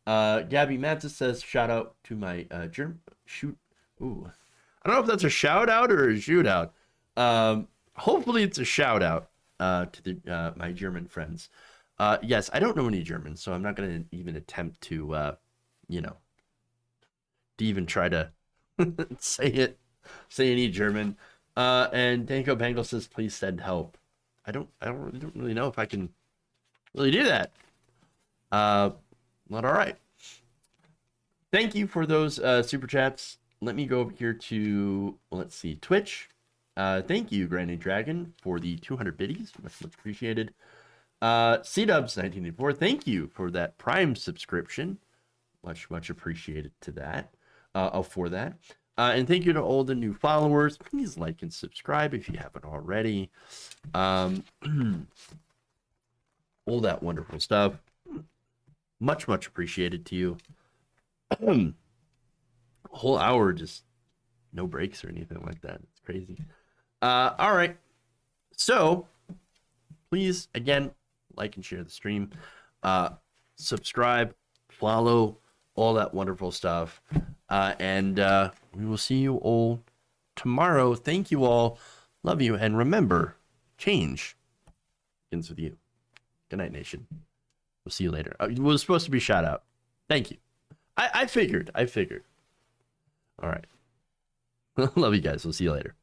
Gabby Matzis says, "Shout out to my Ooh, I don't know if that's a shout out or a shootout. Hopefully, it's a shout out to my German friends." Yes, I don't know any German, so I'm not going to even attempt to, to even try to say any German. And Danko Bangle says, "Please send help." I don't really know if I can really do that. Not all right. Thank you for those super chats. Let me go over here to, let's see, Twitch. Thank you, Granny Dragon, for the 200 biddies. Much appreciated. CDubs1984, thank you for that Prime subscription. Much appreciated to that. For that. And thank you to all the new followers. Please like and subscribe if you haven't already. All that wonderful stuff. Much appreciated to you. A whole hour, just no breaks or anything like that. It's crazy. All right. So please, again, like and share the stream. Subscribe, follow, all that wonderful stuff. And we will see you all tomorrow. Thank you all. Love you. And remember, change begins with you. Good night, nation. We'll see you later. It was supposed to be shout out. Thank you. I figured. All right. Love you guys. We'll see you later.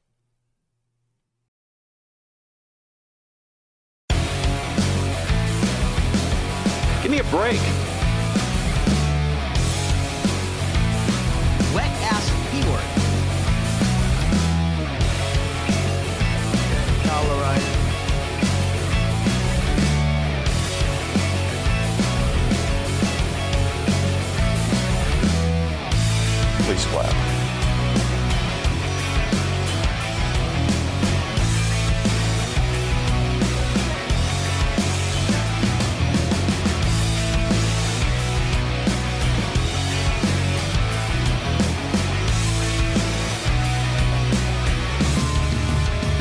Give me a break. Wet ass P-word. Colorado. Please clap.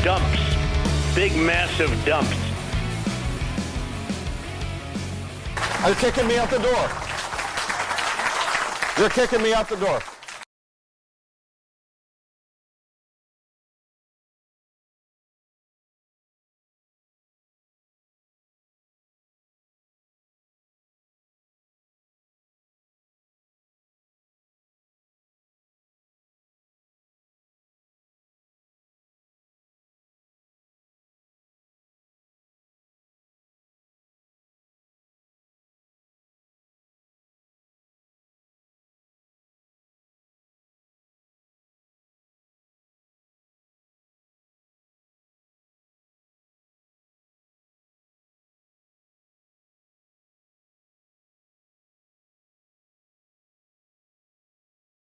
Dumps. Big, massive dumps. You're kicking me out the door. You're kicking me out the door.